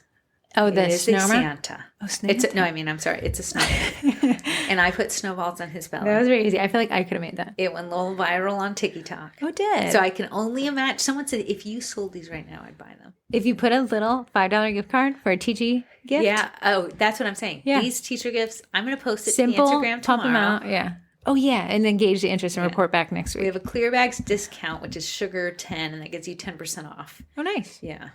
Oh, the snowman? Santa. Oh, Santa. I'm sorry. It's a snowman. And I put snowballs on his belly. That was very easy. I feel like I could have made that. It went a little viral on TikTok. Oh, it did. So I can only imagine. Someone said, if you sold these right now, I'd buy them. If you put a little $5 gift card for a teacher gift. Yeah. Oh, that's what I'm saying. Yeah. These teacher gifts, I'm going to post it Simple, to the Instagram tomorrow. Pump them out. Yeah. Oh, yeah. And then gauge the interest and report back next week. We have a Clear Bags discount, which is sugar 10, and that gets you 10% off. Oh, nice. Yeah.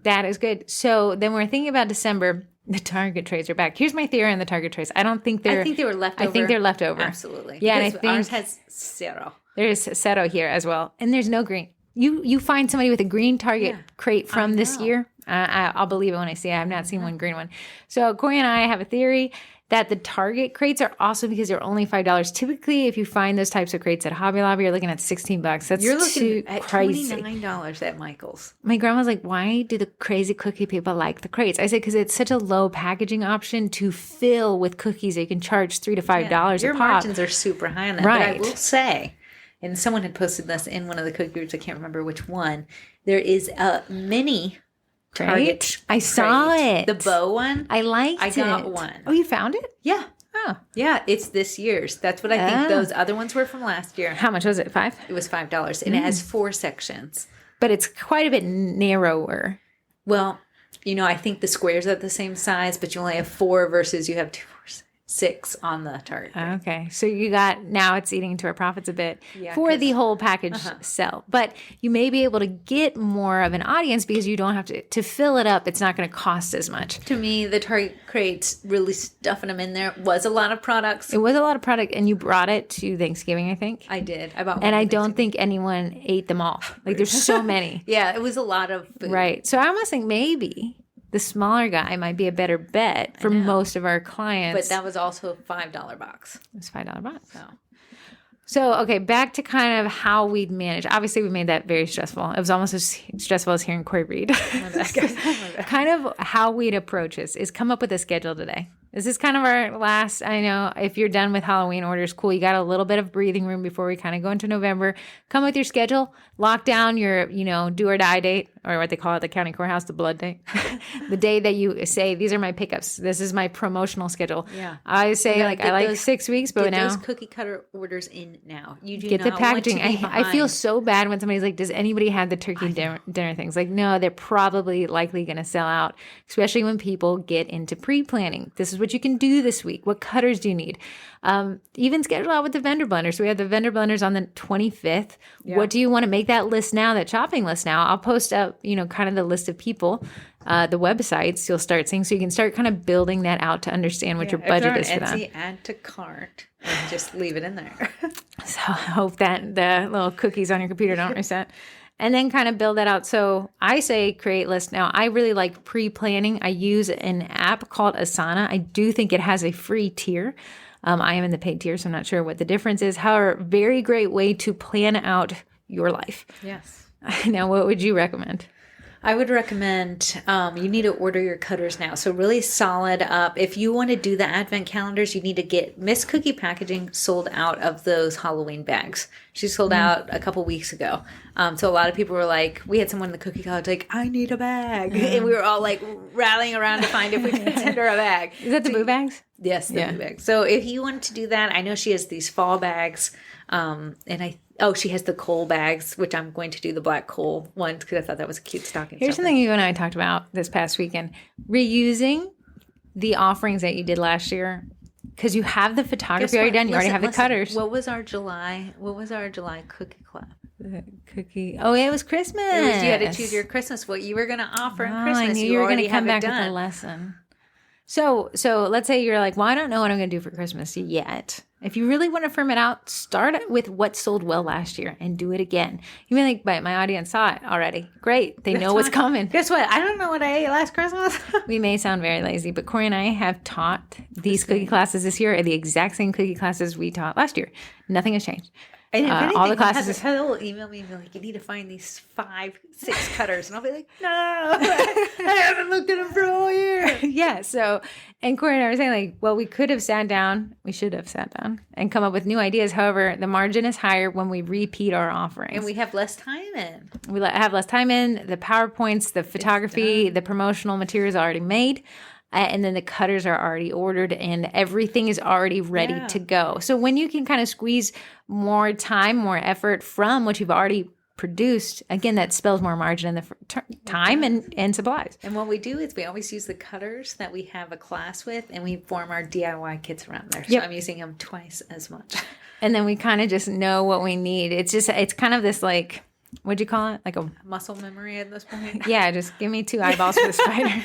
That is good. So then we're thinking about December. The Target trays are back. Here's my theory on the Target trays. I think they were left over. I think they're left over. Absolutely. Yeah, because and I think ours has 0. There's Seto here as well. And there's no green. You find somebody with a green Target crate from this year. I'll believe it when I see it. I have not seen one green one. So Corey and I have a theory that the Target crates are awesome because they're only $5. Typically, if you find those types of crates at Hobby Lobby, you're looking at $16. That's You're looking too at crazy. $29 at Michael's. My grandma's like, why do the crazy cookie people like the crates? I said, because it's such a low packaging option to fill with cookies that you can charge $3 to $5 a pop. Your margins are super high on that. Right. But I will say, and someone had posted this in one of the cookie groups, I can't remember which one, there is a mini Target I saw crate. it. The bow one. I liked it. I got one. Oh, you found it? Yeah. Oh. Yeah, it's this year's. That's what I think. Those other ones were from last year. How much was it? $5? It was $5, and it has 4 sections. But it's quite a bit narrower. Well, I think the squares are the same size, but you only have 4 versus you have 2, 4, 6 on the Target. Okay. So now it's eating into our profits a bit Yeah, for the whole package sell. But you may be able to get more of an audience because you don't have to fill it up. It's not going to cost as much. To me, the Target crates, really stuffing them in there, was a lot of products. It was a lot of product, and you brought it to Thanksgiving, I think. I did. I bought one. And I don't think anyone ate them all. Like, there's so many. Yeah, it was a lot of food. Right. So I almost think maybe the smaller guy might be a better bet for most of our clients. But that was also a $5 box. It was $5 box. So, okay, back to kind of how we'd manage. Obviously, we made that very stressful. It was almost as stressful as hearing Corey read. Kind of how we'd approach this is come up with a schedule today. This is kind of our last, I know, if you're done with Halloween orders, cool. You got a little bit of breathing room before we kind of go into November. Come with your schedule. Lock down your, do or die date, or what they call it, the county courthouse, the blood date. The day that you say, these are my pickups. This is my promotional schedule. Yeah. I say, I like 6 weeks, but now. Get those cookie cutter orders in now. You do get the not packaging. Want to be I feel so bad when somebody's like, does anybody have the turkey dinner things? Like, no, they're probably likely going to sell out, especially when people get into pre-planning. This is what you can do this week. What cutters do you need? Even schedule out with the vendor blenders. So we have the vendor blenders on the 25th. Yeah. What do you want to make that list now, that shopping list now? I'll post up, kind of the list of people, the websites you'll start seeing. So you can start kind of building that out to understand what your budget is for that. Etsy, add to cart and just leave it in there. So I hope that the little cookies on your computer don't reset. And then kind of build that out. So I say create list. Now, I really like pre-planning. I use an app called Asana. I do think it has a free tier. I am in the paid tier, so I'm not sure what the difference is. However, very great way to plan out your life. Yes. Now, what would you recommend? I would recommend you need to order your cutters now. So really solid up. If you want to do the advent calendars, you need to get Miss Cookie Packaging sold out of those Halloween bags. She sold out a couple weeks ago. So a lot of people were like, we had someone in the cookie college like, I need a bag. And we were all like rallying around to find if we could send her a bag. Is that the boo bags? Yes, the boo bags. So if you want to do that, I know she has these fall bags. She has the coal bags, which I'm going to do the black coal ones because I thought that was a cute stocking. Here's something you and I talked about this past weekend. Reusing the offerings that you did last year because you have the photography already done. You already have the cutters. What was our July cookie club? Cookie. Oh, it was Christmas. You had to choose your Christmas, what you were going to offer in Christmas. I knew you were going to come back with a lesson. So let's say you're like, well, I don't know what I'm going to do for Christmas yet. If you really want to firm it out, start with what sold well last year and do it again. You may think, but my audience saw it already. Great. They know what's coming. Guess what? I don't know what I ate last Christmas. We may sound very lazy, but Corey and I have taught these cookie classes this year are the exact same cookie classes we taught last year. Nothing has changed. And if anything, all the classes. Heather will email me and be like, you need to find these 5, 6 cutters. And I'll be like, no, I haven't looked at them for a whole year. Yeah. So, and Corey and I were saying like, well, we could have sat down. We should have sat down and come up with new ideas. However, the margin is higher when we repeat our offerings. And we have less time in. We have less time in. The PowerPoints, the photography, the promotional materials are already made. And then the cutters are already ordered and everything is already ready to go. So when you can kind of squeeze more time, more effort from what you've already produced, again, that spells more margin in the time and supplies. And what we do is we always use the cutters that we have a class with and we form our DIY kits around there. So I'm using them twice as much. And then we kind of just know what we need. It's kind of this like, what'd you call it? Like a muscle memory at this point? Yeah, just give me 2 eyeballs for the spider.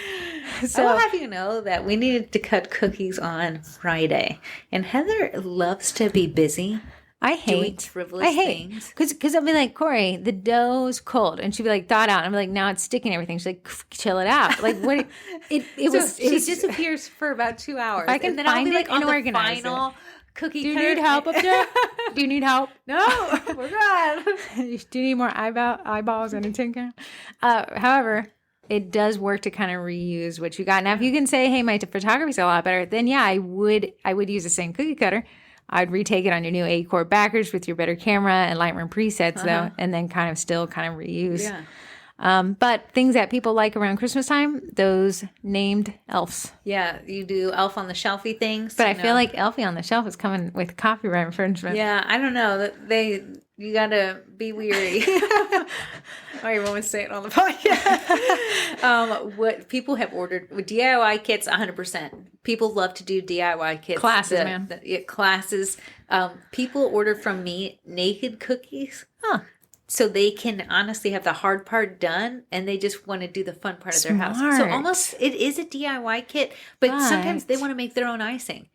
So I will have you know that we needed to cut cookies on Friday. And Heather loves to be busy I doing hate frivolous things. because I'll be like, Corey, the dough's cold, and she'd be like, thaw it out. I'm like, now it's sticking everything. She's like, chill it out. Like what? It was. She disappears for about 2 hours. I can and then I'll find be it like and on the organize it. final cookie Do you cutter. need help up there? Do you need help? No, we're good. Do you need more eyeballs in a tin can? However, it does work to kind of reuse what you got. Now, if you can say, hey, my photography's a lot better, then yeah, I would use the same cookie cutter. I'd retake it on your new 8-core backers with your better camera and Lightroom presets, though, and then kind of reuse. Yeah. But things that people like around Christmas time, those named elves. Yeah, you do elf on the shelfy things. But I feel like Elfie on the Shelf is coming with copyright infringement. Yeah, I don't know. You gotta be weary. I won't say it on the podcast. What people have ordered with DIY kits, 100%. People love to do DIY kits. Classes, man. Classes. People order from me naked cookies. Huh. So they can honestly have the hard part done, and they just want to do the fun part of their house. So Smart. almost it is a DIY kit, but sometimes they want to make their own icing.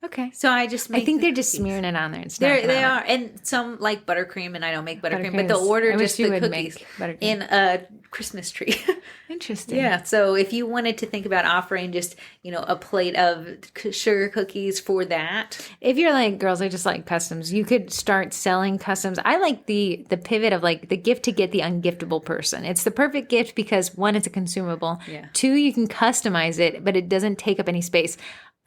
Okay. So I just make I think they're just cookies. smearing it on there. They are, and some like buttercream, and I don't make buttercream, but they'll order just the cookies in a Christmas tree. Interesting. Yeah. So if you wanted to think about offering just a plate of sugar cookies for that, If you're like, girls, I just like customs, you could start selling customs. I like the pivot of like the gift to get the ungiftable person. It's the perfect gift because one, it's a consumable. Yeah. Two, you can customize it, but it doesn't take up any space.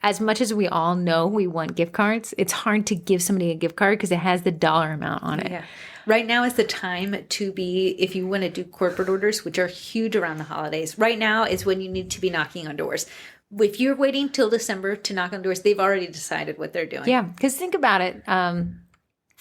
As much as we all know we want gift cards, it's hard to give somebody a gift card because it has the dollar amount on it. yeah. Right now is the time to be, if you want to do corporate orders, which are huge around the holidays, right now is when you need to be knocking on doors. If you're waiting till December to knock on doors, they've already decided what they're doing. Yeah, because think about it.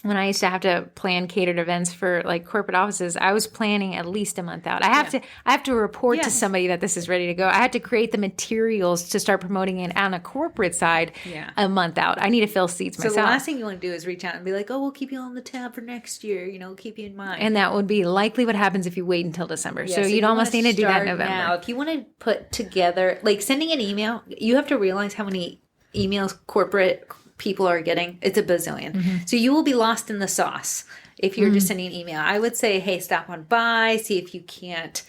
When I used to have to plan catered events for like corporate offices, I was planning at least a month out. I have to report to somebody that this is ready to go. I had to create the materials to start promoting it on a corporate side a month out. I need to fill seats myself. So the last thing you want to do is reach out and be like, oh, we'll keep you on the tab for next year. We'll keep you in mind. And that would be likely what happens if you wait until December. So you'd almost need to do that in November. Now, if you want to put together, like sending an email, you have to realize how many emails corporate people are getting. It's a bazillion. So you will be lost in the sauce if you're just sending an email. I would say, hey, stop on by, see if you can't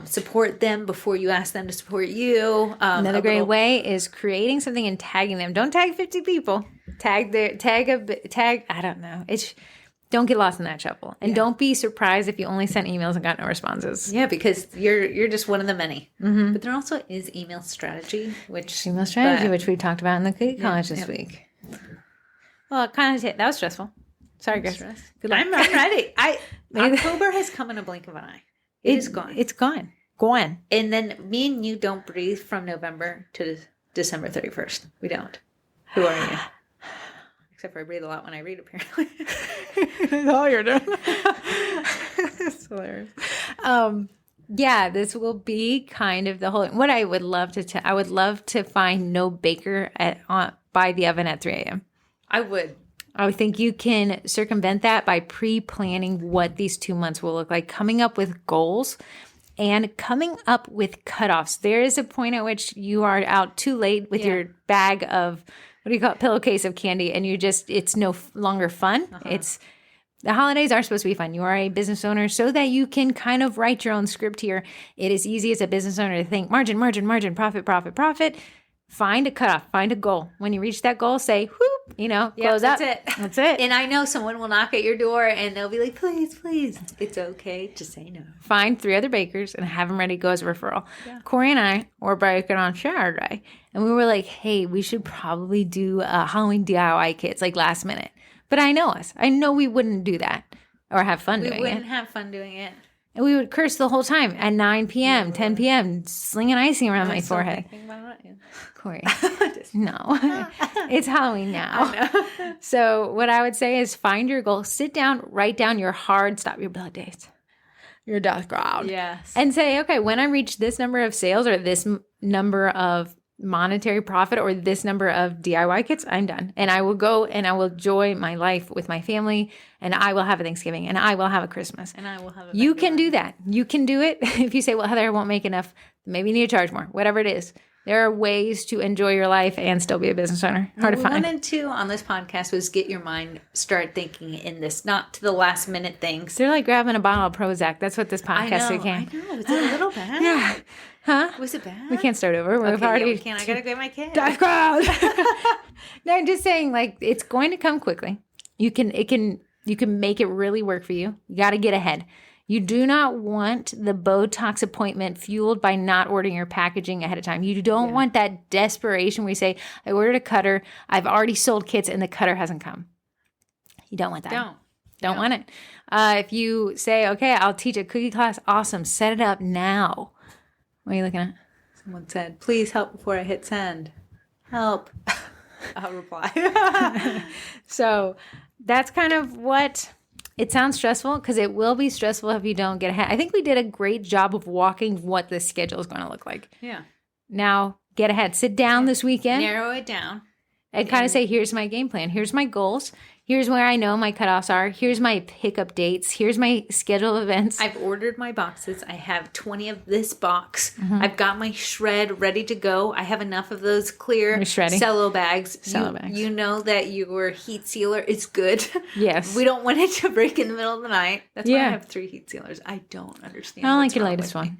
support them before you ask them to support you. Another great way is creating something and tagging them. Don't tag 50 people. Tag. I don't know. Don't get lost in that shuffle, and don't be surprised if you only sent emails and got no responses. Yeah, because you're just one of the many. But there also is email strategy, which we talked about in the cookie college this week. Well, that was stressful. Sorry, guys. Good luck. I'm ready. October has come in a blink of an eye. It is gone. It's gone. Gone. And then me and you don't breathe from November to December 31st. We don't. Who are you? Except for I breathe a lot when I read, apparently. That's all you're doing. It's hilarious. Yeah, this will be kind of the whole. What I would love to I would love to find no baker by the oven at 3 a.m. I would. I think you can circumvent that by pre-planning what these 2 months will look like, coming up with goals and coming up with cutoffs. There is a point at which you are out too late with your bag of, what do you call it, pillowcase of candy, and it's no longer fun. The holidays are supposed to be fun. You are a business owner so that you can kind of write your own script here. It is easy as a business owner to think margin, profit, profit, profit. Find a cutoff, find a goal. When you reach that goal, say, whoop, close up. That's it. And I know someone will knock at your door and they'll be like, please, please. It's okay to say no. Find 3 other bakers and have them ready to go as a referral. Yeah. Corey and I were baking on Saturday, and we were like, hey, we should probably do Halloween DIY kits, like last minute. But I know us. I know we wouldn't do that or have fun doing it. We wouldn't have fun doing it. And we would curse the whole time at 9 p.m., 10 p.m., slinging icing around my forehead. Corey, no. It's Halloween now. So what I would say is find your goal. Sit down, write down your hard stop, your blood days, your death ground. Yes. And say, okay, when I reach this number of sales or this number of monetary profit or this number of DIY kits, I'm done. And I will go and I will enjoy my life with my family, and I will have a Thanksgiving, and I will have a Christmas. And I will have a You can do that. You can do it. If you say, well, Heather, I won't make enough, maybe you need to charge more, whatever it is. There are ways to enjoy your life and still be a business owner. Hard to What we find. wanted to on this podcast was get your mind start thinking in this, not to the last minute things. They're like grabbing a bottle of Prozac. That's what this podcast became. I know. Was it a little bad? Yeah. Huh? Was it bad? We can't start over. We've Okay, already. yeah, we can't. I gotta get my kid. Dive crowd. No, I'm just saying, like, it's going to come quickly. You can make it really work for you. You got to get ahead. You do not want the Botox appointment fueled by not ordering your packaging ahead of time. You don't want that desperation where you say, I ordered a cutter, I've already sold kits, and the cutter hasn't come. You don't want that. Don't want it. If you say, okay, I'll teach a cookie class, awesome, set it up now. What are you looking at? Someone said, please help before I hit send. Help. I'll reply. So that's kind of what... It sounds stressful because it will be stressful if you don't get ahead. I think we did a great job of walking what the schedule is going to look like. Yeah. Now, get ahead. Sit down this weekend. Narrow it down. And kind of say, here's my game plan. Here's my goals. Here's where I know my cutoffs are. Here's my pickup dates. Here's my schedule of events. I've ordered my boxes. I have 20 of this box. I've got my shred ready to go. I have enough of those clear cello bags. You know that your heat sealer is good. Yes. We don't want it to break in the middle of the night. That's why I have 3 heat sealers. I don't understand. I don't like your latest one.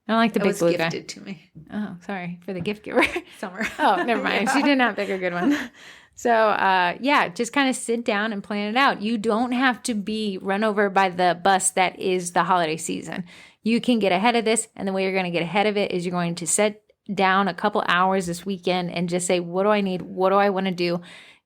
I don't like the big blue guy. It was gifted to me. Oh, sorry. For the gift giver. Summer. Oh, never mind. She did not pick a good one. So, just kind of sit down and plan it out. You don't have to be run over by the bus that is the holiday season. You can get ahead of this, and the way you're going to get ahead of it is you're going to sit down a couple hours this weekend and just say, what do I need? What do I want to do?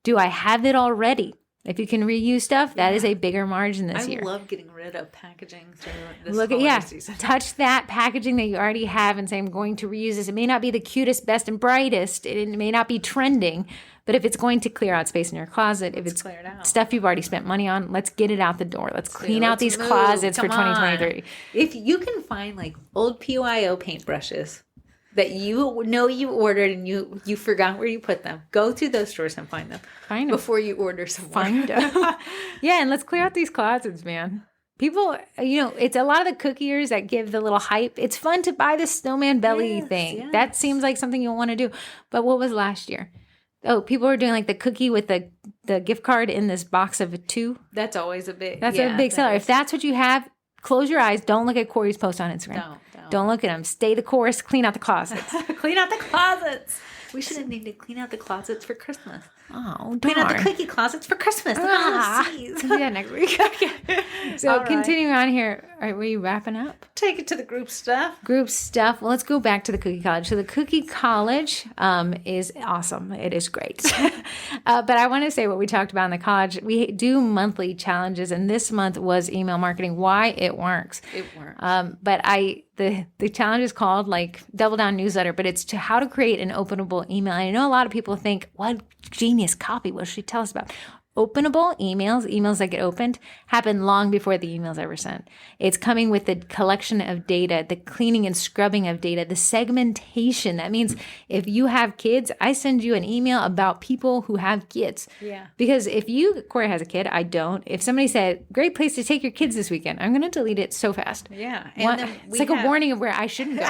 Do I have it already? If you can reuse stuff, that is a bigger margin this year. I love getting rid of packaging through this holiday season. Touch that packaging that you already have and say, I'm going to reuse this. It may not be the cutest, best, and brightest. It may not be trending, but if it's going to clear out space in your closet, if it's stuff you've already spent money on, let's get it out the door. Let's clean out these closets for 2023. If you can find like old PYO paintbrushes that you know you ordered and you forgot where you put them, go to those stores and find them. Find them. Before you order some more. Find them. Yeah, and let's clear out these closets, man. People, it's a lot of the cookiers that give the little hype. It's fun to buy the snowman belly thing. Yes. That seems like something you'll want to do. But what was last year? Oh, people were doing like the cookie with the gift card in this box of 2. That's always a big seller. If that's what you have, close your eyes. Don't look at Corey's post on Instagram. Don't look at them. Stay the course. Clean out the closets. Clean out the closets. We should have named it Clean Out the Closets for Christmas. Oh, darn. Clean out the cookie closets for Christmas. We'll do that next week. So continuing on here. All right, were you wrapping up? Take it to the group stuff. Group stuff. Well, let's go back to the Cookie College. So the Cookie College is awesome. It is great. But I want to say what we talked about in the college. We do monthly challenges, and this month was email marketing. Why? It works. It works. But the challenge is called like Double Down Newsletter, but it's to how to create an openable email. And I know a lot of people think, what genius copy will she tell us about? Openable emails that get opened, happen long before the email's ever sent. It's coming with the collection of data, the cleaning and scrubbing of data, the segmentation. That means if you have kids, I send you an email about people who have kids. Yeah. Because if Corey has a kid, I don't. If somebody said, great place to take your kids this weekend, I'm going to delete it so fast. Yeah. And it's like a warning of where I shouldn't go.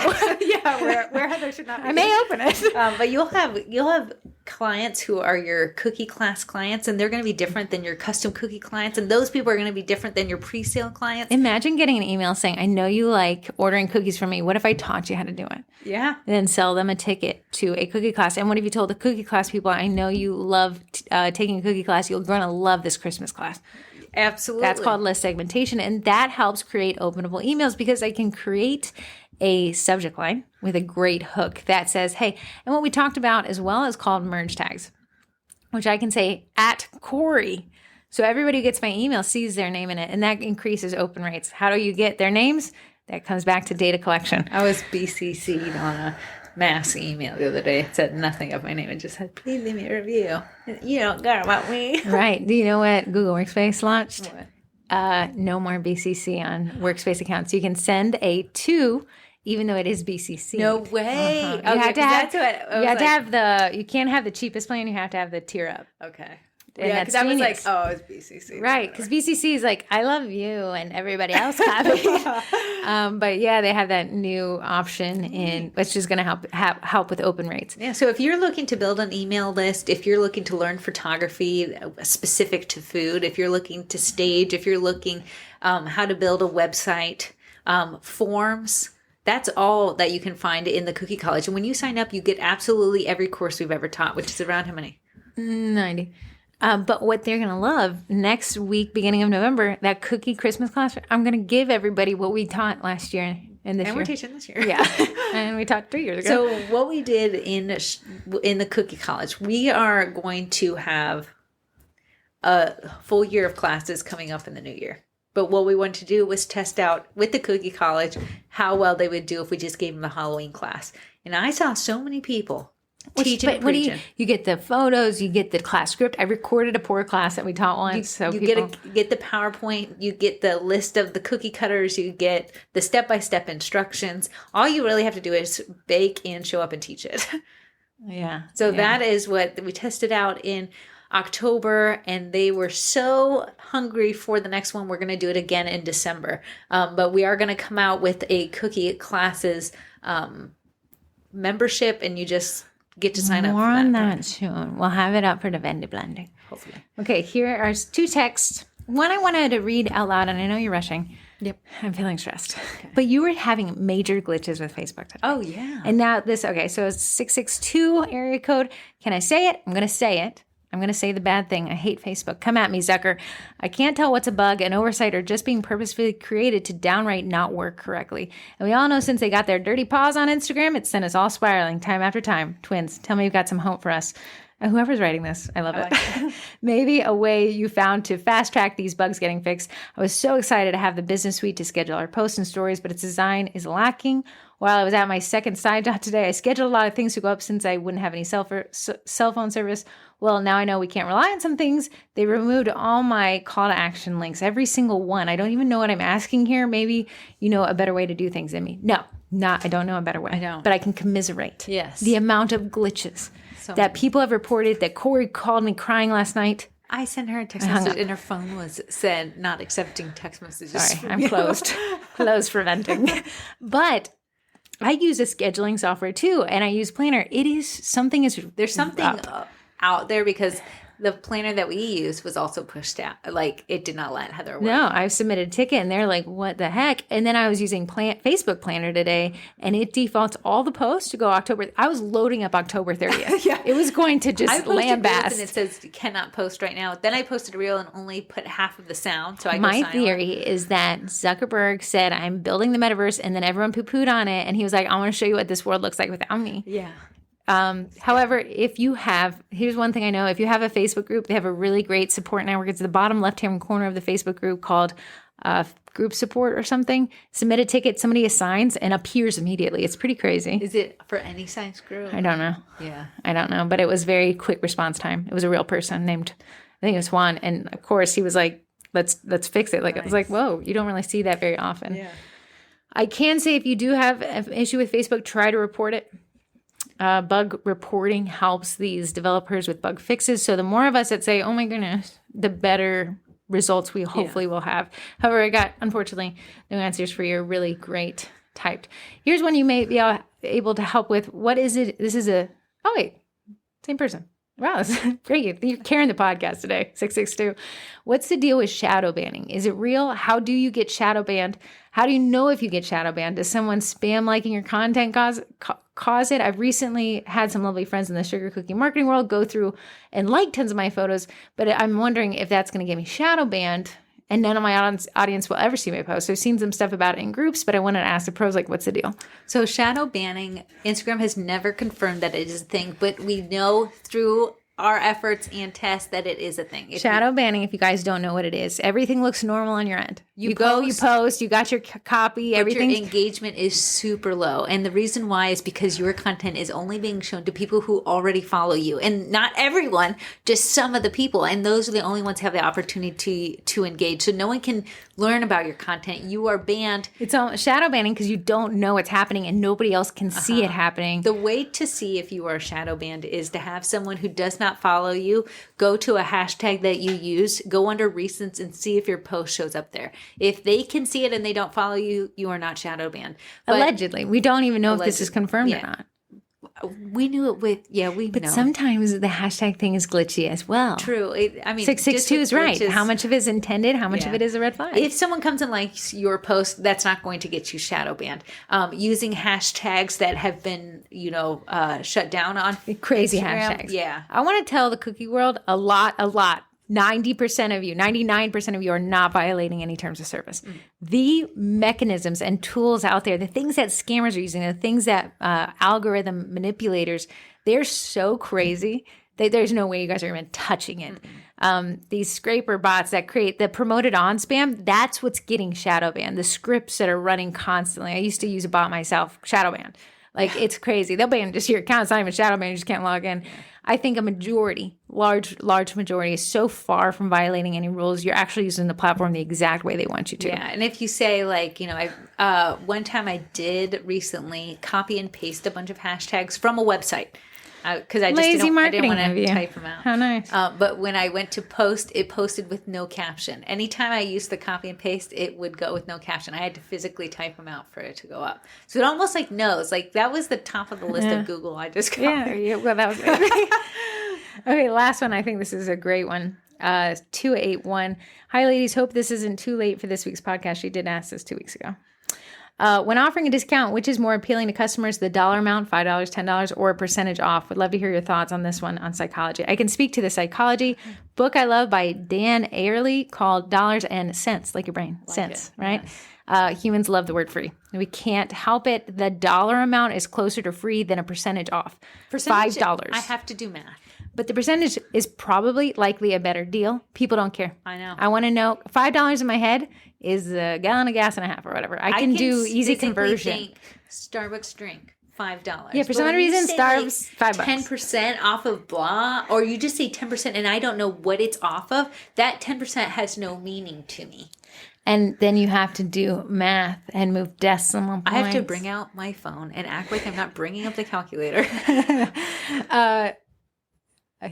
where Heather should not be. I may open it. But you'll have clients who are your cookie class clients, and they're going to be different than your custom cookie clients, and those people are going to be different than your pre-sale clients. Imagine getting an email saying, I know you like ordering cookies from me. What if I taught you how to do it? Yeah. And then sell them a ticket to a cookie class. And what if you told the cookie class people, I know you love taking a cookie class. You're going to love this Christmas class. Absolutely. That's called list segmentation. And that helps create openable emails because I can create a subject line with a great hook that says, hey, and what we talked about as well is called merge tags, which I can say at Corey. So everybody who gets my email sees their name in it, and that increases open rates. How do you get their names? That comes back to data collection. I was BCC'd on a mass email the other day. It said nothing of my name. It just said, please leave me a review. You don't care about me. Right. Do you know what Google Workspace launched? What? No more BCC on Workspace accounts. You can send a to, even though it is BCC. No way. You have to have. You can't have the cheapest plan. You have to have the tier up. Okay. And Yeah, that's because I was like, genius. oh, it's BCC. Right, because BCC is like, I love you, and everybody else clapping. But yeah, they have that new option, which is going to help with open rates. Yeah, so if you're looking to build an email list, if you're looking to learn photography specific to food, if you're looking to stage, if you're looking how to build a website, forms, that's all that you can find in the Cookie College. And when you sign up, you get absolutely every course we've ever taught, which is around how many? 90. But what they're going to love next week, beginning of November, that cookie Christmas class, I'm going to give everybody what we taught last year and this year. We're teaching this year. Yeah. And we taught 3 years ago. So what we did in the Cookie College, we are going to have a full year of classes coming up in the new year. But what we wanted to do was test out with the Cookie College how well they would do if we just gave them a Halloween class. And I saw so many people teaching and preaching. You get the photos, you get the class script. I recorded a pour class that we taught once. You get the PowerPoint, you get the list of the cookie cutters, you get the step-by-step instructions. All you really have to do is bake and show up and teach it. Yeah. So that is what we tested out in October, and they were so hungry for the next one. We're going to do it again in December. But we are going to come out with a cookie classes membership, and you just get to sign up for More on that soon. We'll have it up for the Vendy Blendy. Hopefully. Okay, here are 2 texts. One I wanted to read out loud, and I know you're rushing. Yep. I'm feeling stressed. Okay. But you were having major glitches with Facebook today. Oh, yeah. And now so it's 662 area code. Can I say it? I'm going to say it. I'm going to say the bad thing. I hate Facebook. Come at me, Zucker. I can't tell what's a bug, an oversight, or just being purposefully created to downright not work correctly. And we all know since they got their dirty paws on Instagram, it's sent us all spiraling time after time. Twins, tell me you've got some hope for us. Whoever's writing this, I love it. Maybe a way you found to fast track these bugs getting fixed. I was so excited to have the business suite to schedule our posts and stories, but its design is lacking. While I was at my second side job today, I scheduled a lot of things to go up since I wouldn't have any cell phone service. Well, now I know we can't rely on some things. They removed all my call to action links, every single one. I don't even know what I'm asking here. Maybe you know a better way to do things than me. No, I don't know a better way. I don't. But I can commiserate. Yes. The amount of glitches that people have reported, that Corey called me crying last night. I sent her a text message and her phone said not accepting text messages. Sorry, I'm closed for venting. But I use a scheduling software too, and I use Planner. There's something out there because the planner that we used was also pushed out. Like, it did not let Heather work. No, I submitted a ticket and they're like, what the heck? And then I was using Facebook Planner today and it defaults all the posts to go October. I was loading up October 30th. Yeah. It was going to just lambast. And it says you cannot post right now. Then I posted a reel and only put half of the sound. So my theory is that Zuckerberg said, I'm building the metaverse, and then everyone poo-pooed on it. And he was like, I want to show you what this world looks like without me. Yeah. However, here's one thing I know, if you have a Facebook group, they have a really great support network. It's the bottom left-hand corner of the Facebook group called group support or something. Submit a ticket, somebody assigns and appears immediately. It's pretty crazy. Is it for any size group? I don't know. Yeah. I don't know, but it was very quick response time. It was a real person named, I think it was Juan. And of course he was like, let's fix it. Like, nice. I was like, whoa, you don't really see that very often. Yeah. I can say if you do have an issue with Facebook, try to report it. Bug reporting helps these developers with bug fixes. So the more of us that say, oh my goodness, the better results we hopefully will have. However, I got, unfortunately, no answers for your really great typed. Here's one you may be able to help with. What is it? This is same person. Wow, that's great. You're carrying the podcast today, 662. What's the deal with shadow banning? Is it real? How do you get shadow banned? How do you know if you get shadow banned? Does someone spam liking your content cause it? I've recently had some lovely friends in the sugar cookie marketing world go through and like tons of my photos, but I'm wondering if that's going to get me shadow banned and none of my audience will ever see my posts. I've seen some stuff about it in groups, but I wanted to ask the pros, like, what's the deal? So shadow banning, Instagram has never confirmed that it is a thing, but we know through our efforts and tests that it is a thing. Shadow banning, if you guys don't know what it is, everything looks normal on your end. You post, you got your copy, everything. Your engagement is super low. And the reason why is because your content is only being shown to people who already follow you. And not everyone, just some of the people. And those are the only ones who have the opportunity to engage. So no one can learn about your content. You are banned. It's shadow banning because you don't know what's happening and nobody else can see it happening. The way to see if you are shadow banned is to have someone who does not not follow you, go to a hashtag that you use, go under recents and see if your post shows up there. If they can see it and they don't follow you, you are not shadow banned. But Allegedly. We don't even know if this is confirmed or not. We knew it with, But sometimes the hashtag thing is glitchy as well. True. 662 is right. How much of it is intended? How much of it is a red flag? If someone comes and likes your post, that's not going to get you shadow banned. Using hashtags that have been, shut down on crazy Instagram, hashtags. Yeah. I want to tell the cookie world a lot. 90% of you, 99% of you are not violating any terms of service. The mechanisms and tools out there, the things that scammers are using, the things that algorithm manipulators, they're so crazy that there's no way you guys are even touching it. These scraper bots that create the promoted on spam, that's what's getting shadow banned. The scripts that are running constantly. I used to use a bot myself, shadow banned. Like, it's crazy. They'll ban just your account. It's not even shadow banned. You just can't log in. I think a majority, large majority, is so far from violating any rules. You're actually using the platform the exact way they want you to. Yeah, and if you say, one time I did recently copy and paste a bunch of hashtags from a website. Because I didn't want to type them out. How nice. But when I went to post, it posted with no caption. Anytime I used the copy and paste, it would go with no caption. I had to physically type them out for it to go up. So it almost knows. That was the top of the list of Google. I just copied. Yeah, well, that was good. Okay, last one. I think this is a great one. 281. Hi, ladies. Hope this isn't too late for this week's podcast. She did ask this 2 weeks ago. When offering a discount, which is more appealing to customers, the dollar amount, $5, $10, or a percentage off? Would love to hear your thoughts on this one on psychology. I can speak to the psychology book I love by Daniell called Dollars and Cents, like your brain, cents, right? Yes. Humans love the word free. We can't help it. The dollar amount is closer to free than a percentage off. $5. I have to do math. But the percentage is probably likely a better deal. People don't care. I know. I want to know, $5 in my head is a gallon of gas and a half or whatever. I can do easy conversion. Think Starbucks drink, $5. Yeah, for some reason, Starbucks, $5. 10% off of blah, or you just say 10% and I don't know what it's off of, that 10% has no meaning to me. And then you have to do math and move decimal points. I have to bring out my phone and act like I'm not bringing up the calculator.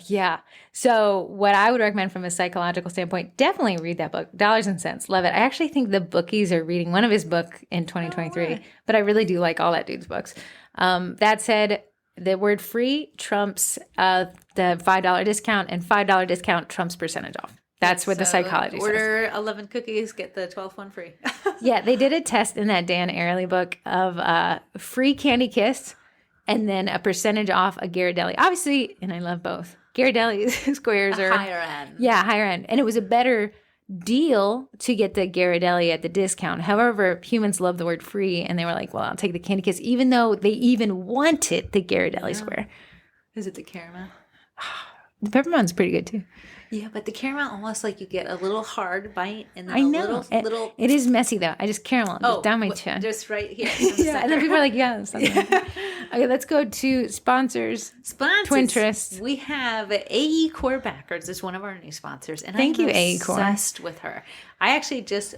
Yeah. So what I would recommend from a psychological standpoint, definitely read that book, Dollars and Cents. Love it. I actually think the bookies are reading one of his book in 2023, but I really do like all that dude's books. That said, the word free trumps the $5 discount, and $5 discount trumps percentage off. That's what the psychology says. Order 11 cookies, get the 12th one free. Yeah, they did a test in that Daniell book of free Candy Kiss and then a percentage off a Ghirardelli. Obviously, and I love both. Ghirardelli squares are higher end. Yeah, higher end. And it was a better deal to get the Ghirardelli at the discount. However, humans love the word free, and they were like, well, I'll take the Candy Kiss, even though they even wanted the Ghirardelli square. Is it the caramel? The peppermint's pretty good, too. Yeah, but the caramel almost you get a little hard bite and then I know. little. It is messy though. I just caramel down my chin. Just right here. Yeah, and then people are like, yes. Yeah. Okay, let's go to sponsors. Twinterest. We have AE Core Backers is one of our new sponsors, and Thank I'm you, AE Core. obsessed with her. I actually just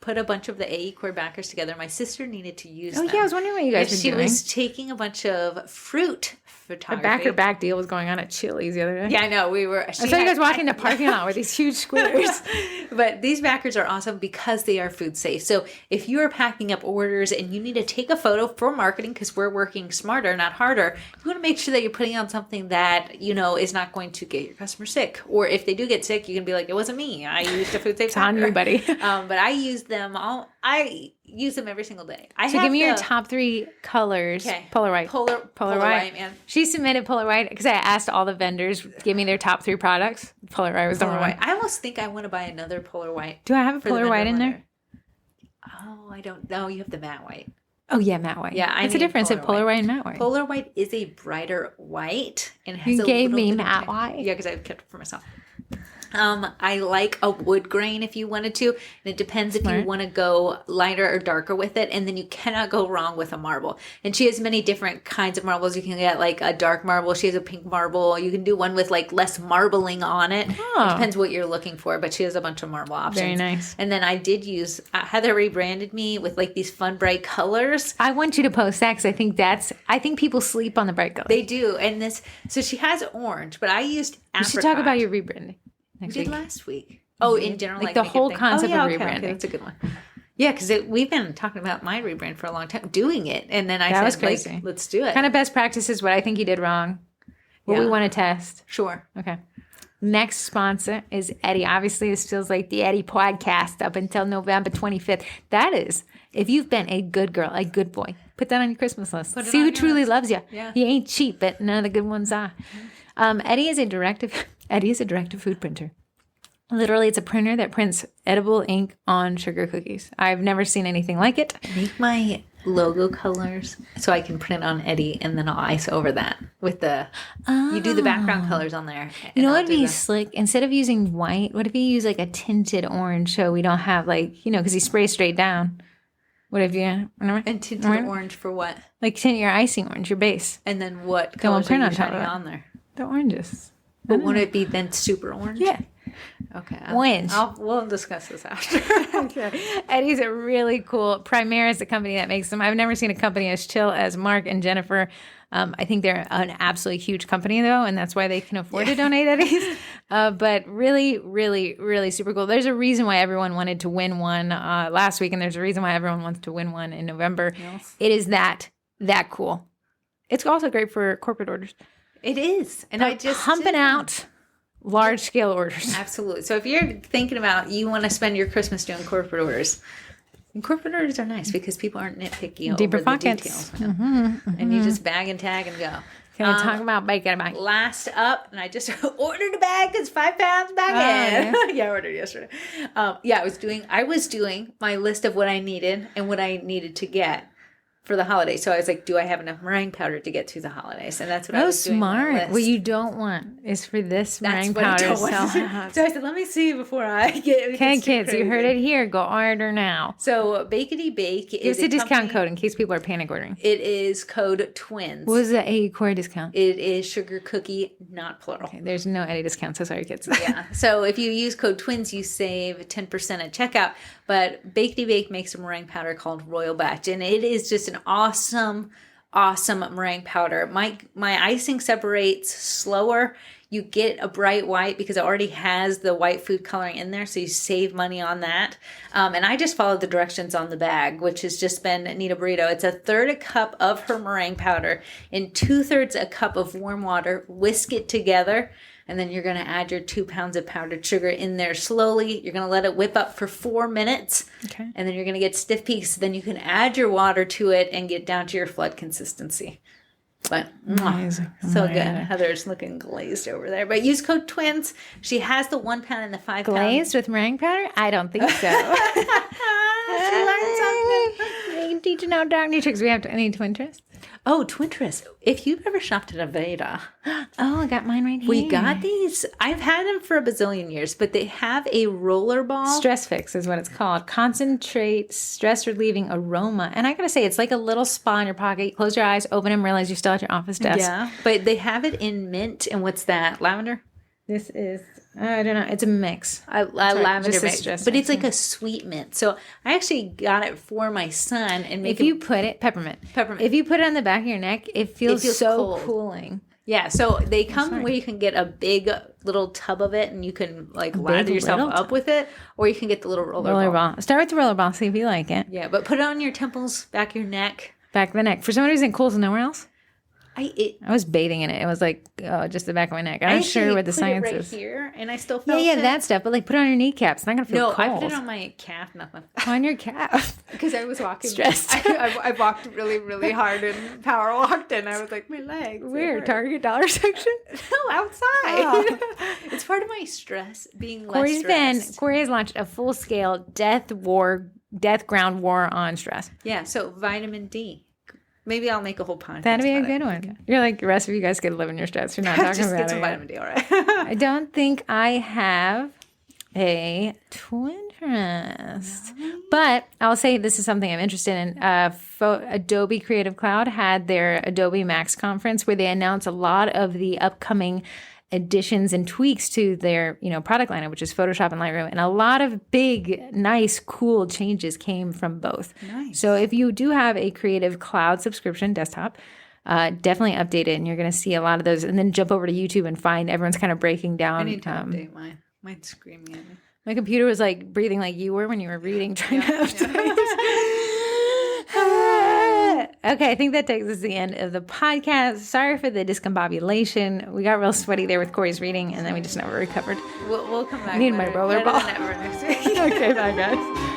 put a bunch of the AE Core Backers together. My sister needed to use them. Yeah, I was wondering what you guys were doing. She was taking a bunch of fruit photography. A back-or-back deal was going on at Chili's the other day. Yeah, I know. I saw you guys walking the parking lot with these huge squares. But these backers are awesome because they are food safe. So if you are packing up orders and you need to take a photo for marketing, because we're working smarter, not harder, you want to make sure that you're putting on something that, is not going to get your customer sick. Or if they do get sick, you can be like, it wasn't me. I used a food safe packer. It's on you, buddy. But I use them all. I use them every single day. So give me your top 3 colors. Okay. Polar white. Polar white, man. She submitted Polar white because I asked all the vendors, give me their top 3 products. Polar white was number 1. I almost think I want to buy another Polar white. Do I have a Polar white in there? Oh, I don't know. You have the matte white. Oh, yeah, matte white. Yeah, what's the difference in Polar white and matte white? Polar white is a brighter white and has you gave me matte white? Yeah, because I kept it for myself. I like a wood grain if you wanted to. And it depends if you want to go lighter or darker with it. And then you cannot go wrong with a marble. And she has many different kinds of marbles. You can get like a dark marble. She has a pink marble. You can do one with like less marbling on it. Oh. It depends what you're looking for. But she has a bunch of marble options. Very nice. And then I did use, Heather rebranded me with like these fun bright colors. I want you to post that because I think people sleep on the bright colors. They do. And so she has orange, but I used apricot. We should talk about your rebranding. We did last week. Oh, in general, like the whole concept of rebranding. Okay, that's a good one. Yeah, because we've been talking about my rebrand for a long time, doing it, and then I said, was crazy. Like, let's do it. Kind of best practices. What I think you did wrong. What we want to test. Sure. Okay. Next sponsor is Eddie. Obviously, this feels like the Eddie podcast up until November 25th. That is, if you've been a good girl, a good boy, put that on your Christmas list. See who truly loves you. Yeah. He ain't cheap, but none of the good ones are. Eddie is a directive food printer. Literally, it's a printer that prints edible ink on sugar cookies. I've never seen anything like it. Make my logo colors so I can print on Eddie, and then I'll ice over that with you do the background colors on there. You know what would be slick? Instead of using white, what if you use like a tinted orange so we don't have like, because he sprays straight down. What if you... And tinted orange for what? Like tint your icing orange, your base. And then what colors are you shining on there? The oranges. But would it be then super orange? Yeah. Okay. Orange. We'll discuss this after. Okay. Eddie's a really cool... Primera is the company that makes them. I've never seen a company as chill as Mark and Jennifer. I think they're an absolutely huge company, though, and that's why they can afford to donate Eddie's. But really, really, really super cool. There's a reason why everyone wanted to win one last week, and there's a reason why everyone wants to win one in November. Yes. It is that cool. It's also great for corporate orders. It is. And I just pumping out large scale orders. Absolutely. So if you're thinking about you want to spend your Christmas doing corporate orders, and corporate orders are nice because people aren't nitpicky deeper over pockets. The details. And you just bag and tag and go. Can we talk about bacon? Last up, and I just ordered a bag. It's 5 pounds back in. Yeah, I ordered yesterday. I was doing my list of what I needed and what I needed to get for the holidays. So I was like, do I have enough meringue powder to get through the holidays? And that's what I was doing. Smart. What you don't want is for this meringue powder. So I said, let me see before I get okay, kids, you heard it here. Go order now. So Bakety Bake is a discount code in case people are panic ordering. It is code TWINS. What was the A core discount? It is sugar cookie, not plural. Okay, there's no Eddie discount, so sorry, kids. Yeah. So if you use code TWINS, you save 10% at checkout. But Bakety Bake makes a meringue powder called Royal Batch, and it is just an awesome meringue powder. My icing separates slower. You get a bright white because it already has the white food coloring in there, so you save money on that. And I just followed the directions on the bag, which has just been Nita Burrito. It's 1/3 a cup of her meringue powder in 2/3 a cup of warm water. Whisk it together. And then you're going to add your 2 pounds of powdered sugar in there slowly. You're going to let it whip up for 4 minutes. Okay. And then you're going to get stiff peaks. Then you can add your water to it and get down to your flood consistency. But so good. Heather's looking glazed over there. But use code TWINS. She has the 1 pound and the 5 pound. Glazed with meringue powder? I don't think so. She learned something. You can teach her now dark new tricks. We have any twin twists? Oh, Twinterest. If you've ever shopped at Aveda. Oh, I got mine right here. We got these. I've had them for a bazillion years, but they have a roller ball. Stress Fix is what it's called. Concentrate stress relieving aroma. And I got to say, it's like a little spa in your pocket. Close your eyes, open them, realize you're still at your office desk. Yeah. But they have it in mint. And what's that? Lavender? This is, I don't know. It's a mix. Lavender mix. But it's like a sweet mint. So I actually got it for my son. And if you put it, peppermint. If you put it on the back of your neck, it feels so cold. Cooling. Yeah. So they come where you can get a big little tub of it and you can like lather yourself up with it. Or you can get the little roller ball. Start with the roller ball. See if you like it. Yeah. But put it on your temples, back of your neck. Back of the neck. For some reason, it cools nowhere else. I was bathing in it. It was like, just the back of my neck. I'm not sure what the science is. Here, and I still felt it. That stuff. But like, put it on your kneecaps. It's not gonna feel cold. No, I put it on my calf. Nothing. On your calf. Because I was walking. Stressed. I walked really, really hard and power walked, and I was like, my legs. Where? Target dollar section? No, outside. It's part of my stress being less stressed. Corey has launched a full scale death ground war on stress. Yeah. So vitamin D. Maybe I'll make a whole podcast. That'd be a about good it. one. You're like, the rest of you guys could live in your stress. You're not talking Just about get some it. vitamin D, all right? I don't think I have a Twinterest. But I'll say this is something I'm interested in. Adobe Creative Cloud had their Adobe Max conference where they announced a lot of the upcoming additions and tweaks to their, product lineup, which is Photoshop and Lightroom. And a lot of big, nice, cool changes came from both. Nice. So if you do have a Creative Cloud subscription desktop, definitely update it, and you're going to see a lot of those. And then jump over to YouTube and find everyone's kind of breaking down. I need to update mine. Mine's screaming at me. My computer was like breathing like you were when you were reading, trying to update. Okay, I think that takes us to the end of the podcast. Sorry for the discombobulation. We got real sweaty there with Corey's reading, and then we just never recovered. We'll come back. I need my rollerball. Next week. Okay, bye, guys.